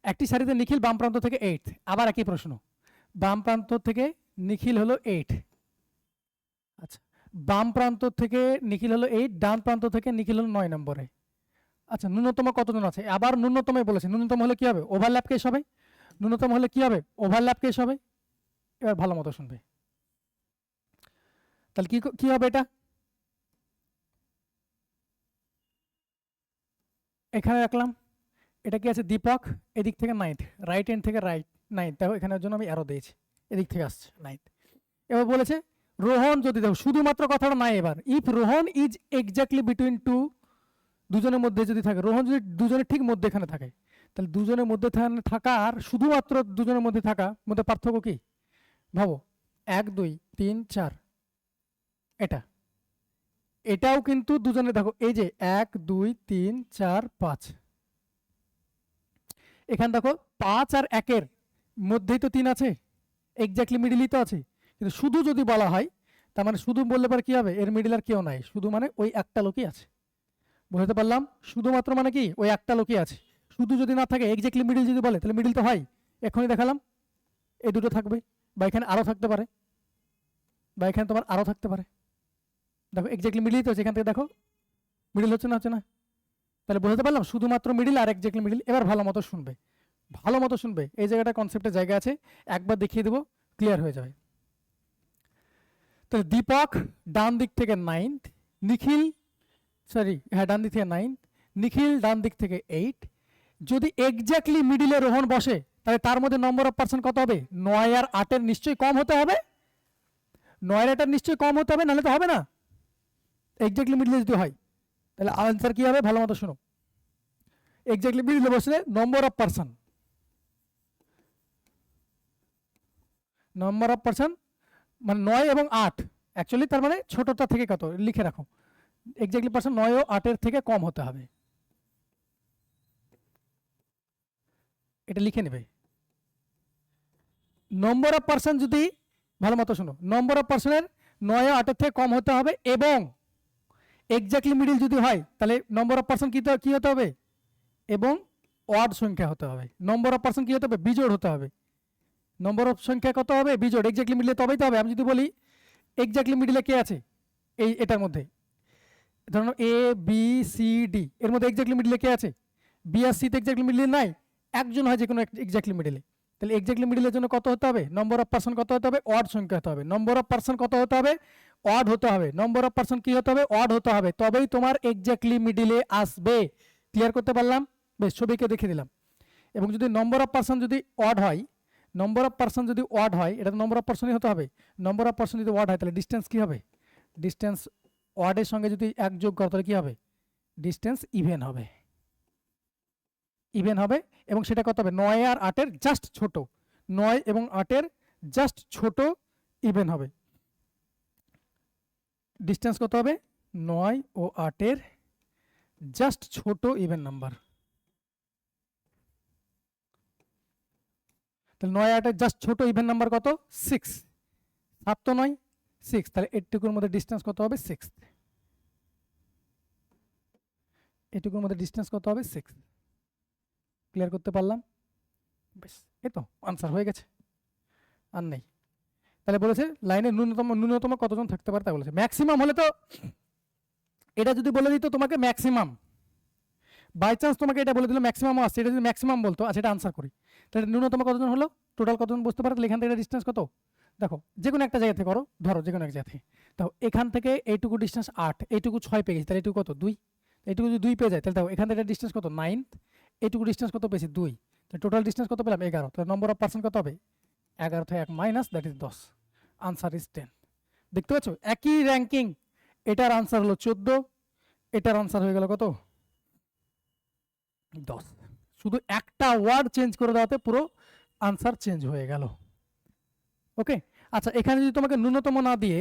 একটি সারিতে নিখিল বাম প্রান্ত থেকে 8, আবার একই প্রশ্ন, বাম প্রান্ত থেকে নিখিল হলো 8, আচ্ছা বাম প্রান্ত থেকে নিখিল হলো 8, ডান প্রান্ত থেকে নিখিল হলো 9 নম্বরে। আচ্ছা ন্যূনতম কতজন আছে, আবার ন্যূনতমই বলেছে, ন্যূনতম হলে কি হবে ওভারল্যাপ কেস হবে, ন্যূনতম হলে কি হবে ওভারল্যাপ কেস হবে। এবার ভালো মতো শুনবে, তাহলে কি হবে এটা, এখানে রাখলাম, এটা কি আছে দীপক, এদিক থেকে 9th, রাইট হ্যান্ড থেকে রাইট 9th, দেখো এখানের জন্য আমি অ্যারো দিয়েছি, এদিক থেকে আসছে 9th। এবার বলেছে রোহন যদি, দেখো শুধুমাত্র কথাটা নাই, এবার if Rohan is exactly between two, দুজনের মধ্যে যদি থাকে, রোহন যদি দুজনের ঠিক মধ্যেখানে থাকে, তাহলে দুজনের মধ্যে থাকার শুধুমাত্র দুজনের মধ্যে থাকা মধ্যে পার্থক্য কি ভাবো, 1 2 3 4, এটাও কিন্তু দুজনে, দেখো এই যে 1 2 3 4 5, এখানে দেখো 5 আর 1-এর মধ্যেই তো 3 আছে, এক্স্যাক্টলি মিডিলই তো আছে, কিন্তু শুধু যদি বলা হয় তার মানে শুধু বললে পর কি হবে, এর মিডিল আর কেউ নাই, শুধু মানে ওই একটা লোকই আছে। বুঝতে পারলাম, শুধুমাত্র মানে কি ওই একটা লোকই আছে, শুধু যদি না থাকে এক্স্যাক্টলি মিডিল যদি বলে তাহলে মিডিল তো হয়, এখনই দেখালাম এই দুটো থাকবে, বা এখানে আরো থাকতে পারে, বা এখানে তোমার আরো থাকতে পারে, দেখো এক্স্যাক্টলি মিডিলই তো আছে, এখান থেকে দেখো মিডিল হচ্ছে না, তাহলে বুঝতে পারলাম শুধুমাত্র মিডিল আর এক্স্যাক্টলি মিডিল। এবার ভালো মতো শুনবে, এই জায়গাটা কনসেপ্টের জায়গা আছে, একবার দেখিয়ে দেবো ক্লিয়ার হয়ে যাবে। তাহলে দীপক ডান দিক থেকে 9th, নিখিল ডান দিক থেকে 9th, নিখিল ডান দিক থেকে 8, যদি এক্স্যাক্টলি মিডিলে রোহন বসে তাহলে তার মধ্যে নম্বর অফ পার্সন কত হবে, 9 আর 8-এর নিশ্চয়ই কম হতে হবে, 9 আর 8-এর নিশ্চয়ই কম হতে হবে, নাহলে তো হবে না, এক্স্যাক্টলি মিডিলে যদি হয় তাহলে আনসার কি হবে ভালো মতো শোনো। এক্স্যাক্টলি মিডিলে বসলে number of person, number of person মানে 9 এবং 8, অ্যাকচুয়ালি তার মানে ছোটটা থেকে কত লিখে রাখো, এক্স্যাক্টলি পার্সন 9 ও 8 এর থেকে কম হতে হবে, এটা লিখে নেবে। নম্বর অফ পার্সন যদি, ভালো মতো শোনো, নম্বর অফ পার্সনের 9 ও 8 এর থেকে কম হতে হবে এবং এক্স্যাক্টলি মিডিল যদি হয় তাহলে নম্বর অফ পার্সন কি হতে হবে, এবং অড সংখ্যা হতে হবে। নম্বর অফ পার্সন কি হতে হবে, বিজোড় হতে হবে। নম্বর অফ সংখ্যা কত হবে, বিজোড়। এক্স্যাক্টলি মিডিলে তবেই তো হবে। আমি যদি বলি এক্স্যাক্টলি মিডিলে কে আছে, এই এটার মধ্যে ধরুন এ বি সি ডি, এর মধ্যে এক্স্যাক্টলি মিডিলে কে আছে, বি আর সি তে এক্স্যাক্টলি মিডিলে নাই, একজন হয় যে কোনো এক্স্যাক্টলি মিডিলে। তাহলে এক্স্যাক্টলি মিডিলের জন্য কত হতে হবে, নম্বর অফ পার্সন কত হতে হবে, অড সংখ্যা হতে হবে। নম্বর অফ পার্সন কত হতে হবে, অড হতে হবে। নম্বর অফ পার্সন কি হতে হবে, অড হতে হবে, তবেই তোমার এক্স্যাক্টলি মিডিলে আসবে। ক্লিয়ার করতে পারলাম? বেশ, ছবিকে দেখে দিলাম। এবং যদি নম্বর অফ পার্সন যদি অড হয়, নম্বর অফ পার্সন যদি অড হয়, এটা তো নম্বর অফ পার্সনই হতে হবে। নম্বর অফ পার্সন যদি অড হয় তাহলে ডিস্টেন্স কি হবে, ডিস্টেন্স অডের সঙ্গে যদি এক যোগ করো তাহলে কি হবে, ডিস্টেন্স ইভেন হবে, ইভেন হবে। এবং সেটা কত হবে, 9 আর 8 এর জাস্ট ছোট, 9 এবং 8 এর জাস্ট ছোট ইভেন হবে। ডিস্টেন্স কত হবে, 9 ও 8 এর জাস্ট ছোট ইভেন নাম্বার। তাহলে 9 8 এর জাস্ট ছোট ইভেন নাম্বার কত, 6। 7 তো নয়, 6, তাহলে এটুকুর মধ্যে ডিস্টেন্স কত হবে, 6। এটুকুর মধ্যে ডিস্টেন্স কত হবে, 6। ক্লিয়ার করতে পারলাম? বেশ, এই তো আনসার হয়ে গেছে, আর নেই। তাহলে বলেছে লাইনে ন্যূনতম কতজন থাকতে পারে তা বলেছে। ম্যাক্সিমাম হলে তো, এটা যদি বলে দিত তোমাকে ম্যাক্সিমাম, বাই চান্স তোমাকে এটা বলে দিল ম্যাক্সিমাম আসছে, এটা যদি ম্যাক্সিমাম বলতো, আচ্ছা এটা আনসার করি, তাহলে ন্যূনতম কতজন হলো, টোটাল কতজন বুঝতে পারো, তাহলে এখান থেকে ডিস্টেন্স কত, দেখো যে কোনো একটা জায়গা থেকে করো, ধরো যে কোনো এক জায়গা থেকে, তাও এখান থেকে এইটুকু ডিস্টেন্স 8, এইটুকু 6 পেয়ে গেছি, তাহলে এইটুকু কত 2, এইটুকু যদি 2 পেয়ে যায় তাহলে দেখো এখান থেকে ডিস্টেন্স কত 9, এইটুকু ডিস্টেন্স কত পেয়েছি 2, তাহলে টোটাল ডিস্টেন্স কত পেলাম 11। তাহলে নম্বর অফ পার্সন কত হবে, 11 থেকে 1 minus, that is 10। Answer is 10। দেখতে পাচ্ছ একই র্যাঙ্কিং, এটার আনসার হলো 14, এটার আনসার হয়ে গেল কত, 10। শুধু একটা ওয়ার্ড চেঞ্জ করে দেওয়াতে পুরো আনসার চেঞ্জ হয়ে গেল। ওকে, আচ্ছা এখানে যদি তোমাকে ন্যূনতম না দিয়ে,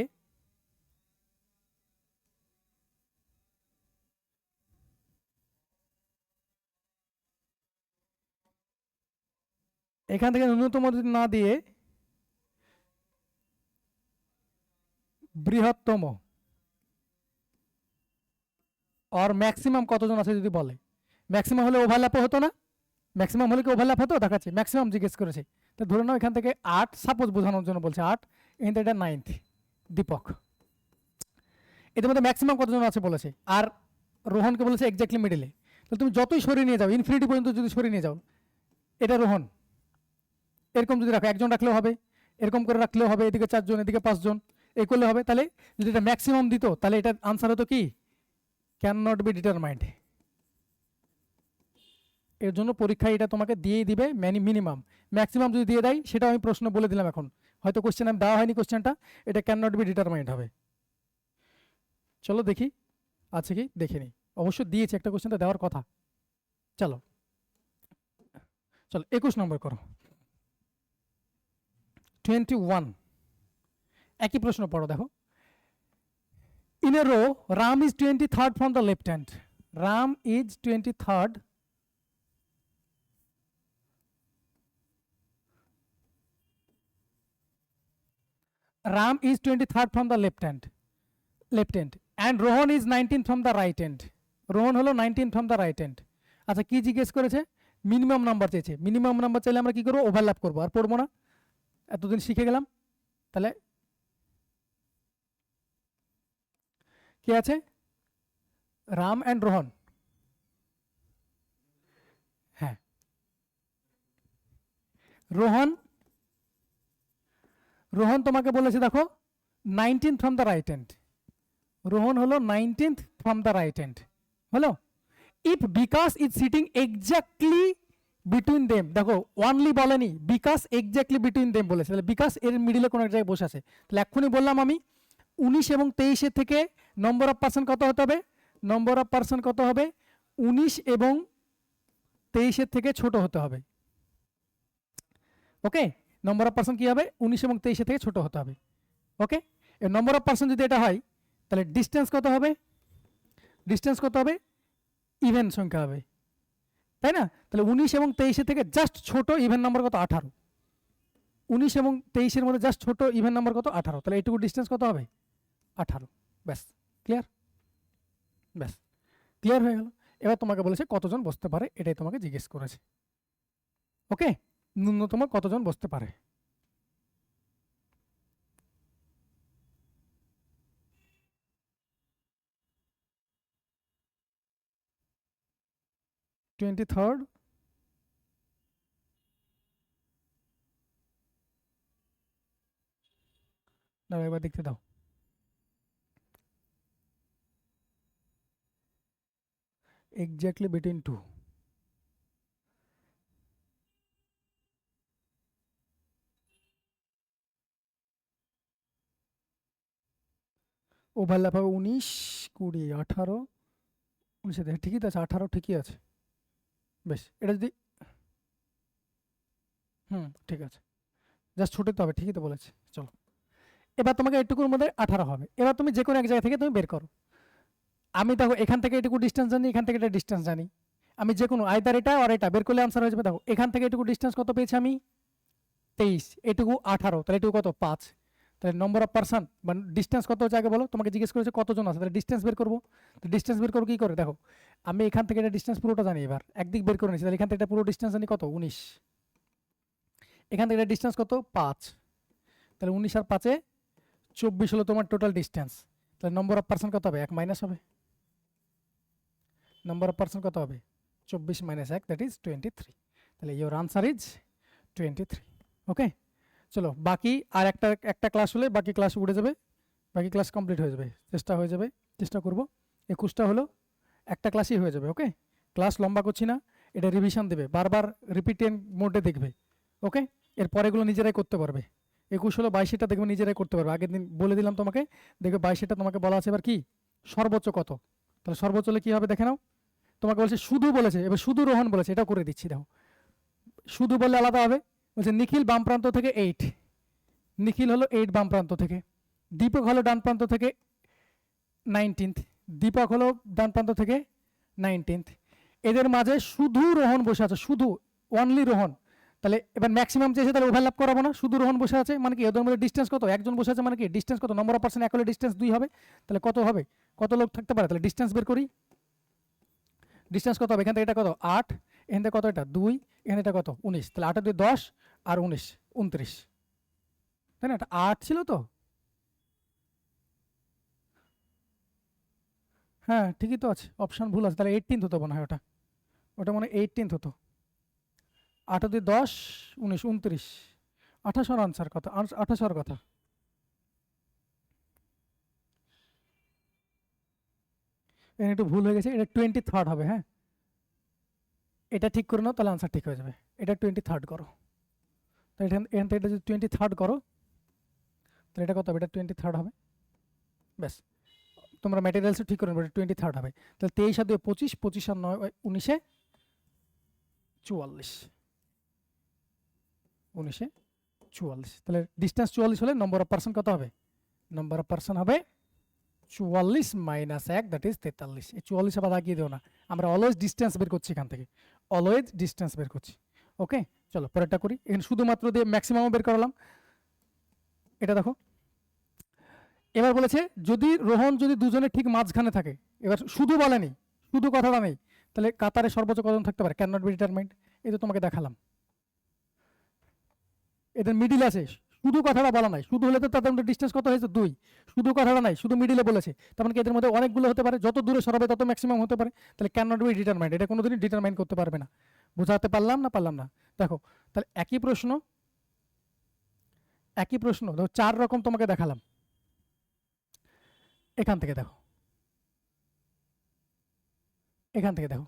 এখান থেকে ন্যূনতম যদি না দিয়ে বৃহত্তম আর ম্যাক্সিমাম কতজন আছে যদি বলে, ম্যাক্সিমাম হলে ওভারল্যাপও হতো না, ম্যাক্সিমাম হলে কি ওভারল্যাপ হতো, দেখাচ্ছে ম্যাক্সিমাম জিজ্ঞেস করেছে। তো ধরে নাও এখান থেকে 8, সাপোজ বোঝানোর জন্য বলছে 8, এখান থেকে এটা 9th দীপক, এদের মধ্যে ম্যাক্সিমাম কতজন আছে বলেছে, আর রোহনকে বলেছে এক্স্যাক্টলি মিডিলে। তাহলে তুমি যতই সরিয়ে নিয়ে যাও, ইনফিনিটি পর্যন্ত যদি সরিয়ে নিয়ে যাও, এটা রোহন, এরকম যদি রাখো, একজন রাখলেও হবে, এরকম করে রাখলেও হবে, এদিকে 4 জন এদিকে 5 জন, এই করলে হবে। তাহলে যদি এটা ম্যাক্সিমাম দিত তাহলে এটা আনসার হতো কি, ক্যান নট বি ডিটারমাইন্ড। এর জন্য পরীক্ষায় এটা তোমাকে দিয়েই দিবে মিনিমাম। ম্যাক্সিমাম যদি দিয়ে দেয় সেটা আমি প্রশ্ন বলে দিলাম, এখন হয়তো কোশ্চেন আমি দেওয়া হয়নি, কোশ্চেনটা এটা ক্যান নট বি ডিটারমাইন্ড হবে। চলো দেখি আছে কি, দেখে নিই। অবশ্য দিয়েছে একটা, কোশ্চেনটা দেওয়ার কথা। চলো চলো 21 নম্বর করো। 21 একই প্রশ্ন পড়ো, দেখো। In a row Ram is 23rd from the left hand, Ram is 23rd Ram is 23rd from the left hand, and Rohan is 19th from the right hand. Rohan হলো 19th from the right hand. আচ্ছা কি জিজ্ঞেস করেছে, minimum number চেয়েছে। Minimum number চাইলে আমরা কি করবো, ওভারল্যাপ করবো, আর পড়বো না, এতদিন শিখে গেলাম। তাহলে কি আছে, রাম অ্যান্ড রোহন, হ্যাঁ রোহন তোমাকে বলেছে দেখো 19th from the right hand, Rohan হলো 19th from the right hand হলো। If Bikash is sitting exactly between them, দেখো ওয়ানলি বলেনি, বিকাশ এক্স্যাক্টলি বিটুইন দেম বলেছে, তাহলে বিকাশ এর মিডিলে কোনো এক জায়গায় বসে আছে। তাহলে এক্ষুনি বললাম আমি 19 এবং 23 থেকে নম্বর অফ পার্সন কত হতে হবে, নম্বর অফ পার্সন কত হবে, 19 এবং 23-এর থেকে ছোট হতে হবে। ওকে, নম্বর অফ পার্সন কি হবে 19 এবং 23-এর থেকে ছোট হতে হবে। ওকে, এর নম্বর অফ পার্সন যদি এটা হয় তাহলে ডিস্টেন্স কত হবে? ডিস্টেন্স কত হবে? ইভেন সংখ্যা হবে, তাই না? তাহলে 19 এবং 23-এর থেকে জাস্ট ছোট ইভেন নাম্বার কত? 18। 19 এবং 23-এর মধ্যে জাস্ট ছোট ইভেন নাম্বার কত? 18। তাহলে এইটুকু ডিস্টেন্স কত হবে? 18। ব্যাস, ক্লিয়ার? ব্যাস, ক্লিয়ার হয়ে গেল। এবার তোমাকে বলেছে কতজন বসতে পারে, এটাই তোমাকে জিজ্ঞেস করেছে। ওকে, ন্যূনতম কতজন বসতে পারে। টোয়েন্টি-থার্ড, দাও একবার দেখতে দাও। Exactly between 2। ওভারল্যাপ হবে 19, 20, 18, 19 ঠিকই তো আছে, 18 ঠিকই আছে। বেশ, এটা যদি ঠিক আছে, জাস্ট ছোট তো হবে, ঠিকই তো বলেছে। চলো, এবার তোমাকে এটুকুর মধ্যে 18 হবে। এবার তুমি যে কোনো এক জায়গা থেকে তুমি বের করো। আমি দেখো এখান থেকে এটুকু ডিস্টেন্স জানি, এখান থেকে এটা ডিস্টেন্স জানি, আমি যে কোনো আইদার এটা আর এটা বের করলে আনসার হয়ে যাবে। দেখো এখান থেকে এটুকু ডিস্টেন্স কত পেয়েছি আমি? 23, এটুকু 18, তাহলে এটুকু কত? 5। তাহলে নম্বর অফ পার্সন মানে ডিস্টেন্স কত হচ্ছে আগে বলো, তোমাকে জিজ্ঞেস করেছে কতজন আছে, তাহলে ডিস্টেন্স বের করবো। তো ডিস্টেন্স বের করবো কি করে? দেখো আমি এখান থেকে এটা ডিস্টেন্স পুরোটা জানি, এবার একদিক বের করে নিচ্ছি, তাহলে এখান থেকে এটা পুরো ডিস্টেন্স জানি কত? 19। এখান থেকে এটা ডিস্টেন্স কত? 5। তাহলে 19 আর 5-এ 24 হলো তোমার টোটাল ডিস্টেন্স। তাহলে নম্বর অফ পার্সন কত হবে? 1 মাইনাস হবে। নম্বর অফ পার্সন কত হবে? 24 মাইনাস 1, দ্যাট ইজ 23। তাহলে ইয়োর আনসার ইজ 23। ওকে, চলো বাকি আর একটা ক্লাস হলে বাকি ক্লাস উড়ে যাবে, বাকি ক্লাস কমপ্লিট হয়ে যাবে, চেষ্টা করব। 21টা হলো একটা ক্লাসই হয়ে যাবে। ওকে, ক্লাস লম্বা করছি না, এটা রিভিশন দেবে, বারবার রিপিটেন মোডে দেখবে। ওকে, এর পরেগুলো নিজেরাই করতে পারবে। 21 হলো 22-টা দেখবে নিজেরাই করতে পারবে। আগের দিন বলে দিলাম তোমাকে, দেখবে 22-টা তোমাকে বলা আছে এবার কি সর্বোচ্চ কত। তাহলে সর্বোচ্চ হলে কী হবে দেখে নাও। তোমাকে বলছে শুধু বলেছে, এবার শুধু রোহন বলেছে, এটা করে দিচ্ছি। দেখো শুধু বললে আলাদা হবে। বলছে নিখিল বাম প্রান্ত থেকে 8, নিখিল হলো 8 বাম প্রান্ত থেকে, দীপক হলো ডান প্রান্ত থেকে 19th, দীপক হলো ডান প্রান্ত থেকে 19th। এদের মাঝে শুধু রোহন বসে আছে, শুধু অনলি রোহন। তাহলে এবার ম্যাক্সিমাম চেয়েছে, তাহলে ওভারল্যাপ করাবো না, শুধু রোহন বসে আছে মানে কি এদের মধ্যে ডিস্টেন্স কত? একজন বসে আছে মানে কি ডিস্টেন্স কত? নম্বর অফ পার্সন এক হলে ডিস্টেন্স 2 হবে। তাহলে কত হবে? কত লোক থাকতে পারে? তাহলে ডিস্টেন্স বের করি। ডিস্টেন্স কত হবে? এখান থেকে এটা কত? 8, এখান থেকে কত? এটা 2, এখানে এটা কত? 19। তাহলে 8 2 10 আর 19 29, তাই না? এটা 8 ছিল তো, হ্যাঁ ঠিকই তো আছে, অপশন ভুল আছে। তাহলে 18th হতো মনে হয়, ওটা ওটা মনে হয় 18th হতো। 8 2 10 19 29, 28 আনসার কথা, 28 কথা। এখানে একটু ভুল হয়ে গেছে, এটা 23rd হবে। হ্যাঁ, এটা ঠিক করে নাও, তাহলে আনসার ঠিক হয়ে যাবে। এটা 23rd করো, তো এখান থেকে এটা যদি 23rd করো, তাহলে এটা কত হবে? এটা 23rd হবে। ব্যাস, তোমরা ম্যাটেরিয়ালসও ঠিক করে নেবে, এটা 23rd হবে। তাহলে 23 আর 2 25, 25 আর 9 19-এ 44, 19-এ 44। তাহলে ডিস্টেন্স 44 হলে নম্বর অফ পার্সন কত হবে? নম্বর অফ পার্সন হবে 44 মাইনাস 1, দ্যাট ইজ 43। এই 44 আবার আগিয়ে দেও না, আমরা অলওয়েজ ডিস্টেন্স বের করছি এখান থেকে, অলওয়েজ ডিস্টেন্স বের করছি। ওকে, চলো পরেরটা করি। এখানে শুধুমাত্র দিয়ে ম্যাক্সিমামও বের করালাম। এটা দেখো, এবার বলেছে যদি রোহন যদি দুজনের ঠিক মাঝখানে থাকে, এবার শুধু বলেনি, শুধু কথাটা নেই, তাহলে কাতারে সর্বোচ্চ কজন থাকতে পারে? Can not be determined. এই তো তোমাকে দেখালাম, এদের মিডিল আছে, শুধু কথাটা বলা নাই। শুধু হলে তো তাদের মধ্যে ডিস্টেন্স কত হয়েছে? 2। শুধু কথাটা নাই, শুধু মিডিলে বলেছে, তার মানে কি এদের মধ্যে অনেকগুলো হতে পারে, যত দূরে সরাবে তত ম্যাক্সিমাম হতে পারে। তাহলে ক্যান নট বি ডিটারমাইন্ড, এটা কোনোদিনই ডিটারমাইন করতে পারবে না। বোঝাতে পারলাম না? পারলাম না? দেখো তাহলে একই প্রশ্ন, দেখো 4 রকম তোমাকে দেখালাম। এখান থেকে দেখো, এখান থেকে দেখো,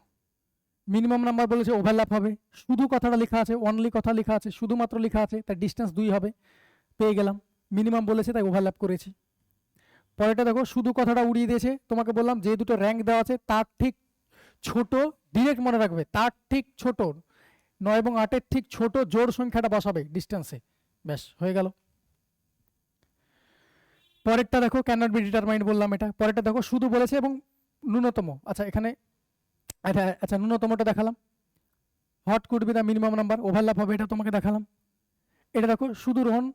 মিনিমাম নাম্বার বলেছে ওভারল্যাপ হবে, শুধু কথাটা লেখা আছে, অনলি কথা লেখা আছে, শুধুমাত্র লেখা আছে, তার ডিস্টেন্স 2 হবে, পেয়ে গেলাম। মিনিমাম বলেছে তাই ওভারল্যাপ করেছি। পরেরটা দেখো, শুধু কথাটা উড়িয়ে দিয়েছে, তোমাকে বললাম যে দুটো র্যাঙ্ক দেওয়া আছে তার ঠিক ছোট ডিরেক্ট মনে রাখবে, তার ঠিক ছোট 9 এবং 8-এর ঠিক ছোট জোড় সংখ্যাটা বসাবে ডিস্টেন্সে, ব্যাস হয়ে গেল। পরেরটা দেখো ক্যানট বি ডিটারমাইন্ড বললাম, এটা পরেরটা দেখো শুধু বলেছে এবং ন্যূনতম। আচ্ছা এখানে আচ্ছা ন্যূনতমটা দেখালাম, what could be the minimum number, overlap হবে, এটা তোমাকে দেখালাম। এটা দেখো শুধু রোহন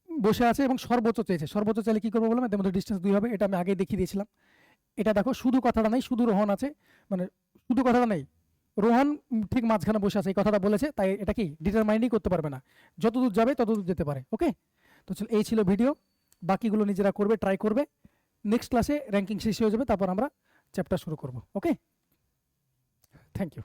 বসে আছে এবং সর্বোচ্চ চেয়েছে, সর্বোচ্চ চাইলে কি করবো বললাম, এদের মধ্যে ডিস্টেন্স 2 হবে, এটা আমি আগেই দেখিয়ে দিয়েছিলাম। এটা দেখো শুধু কথাটা নেই, শুধু রোহন আছে, মানে শুধু কথাটা নেই, রোহন ঠিক মাঝখানে বসে আছে, এই কথাটা বলেছে, তাই এটা কি ডিটারমাইন্ডই করতে পারবে না, যতদূর যাবে ততদূর যেতে পারে। ওকে, তো চল এই ছিল ভিডিও, বাকিগুলো নিজেরা করবে, ট্রাই করবে। নেক্সট ক্লাসে র্যাঙ্কিং শেষ হয়ে যাবে, তারপর আমরা চ্যাপ্টার শুরু করব। ওকে, থ্যাংক ইউ।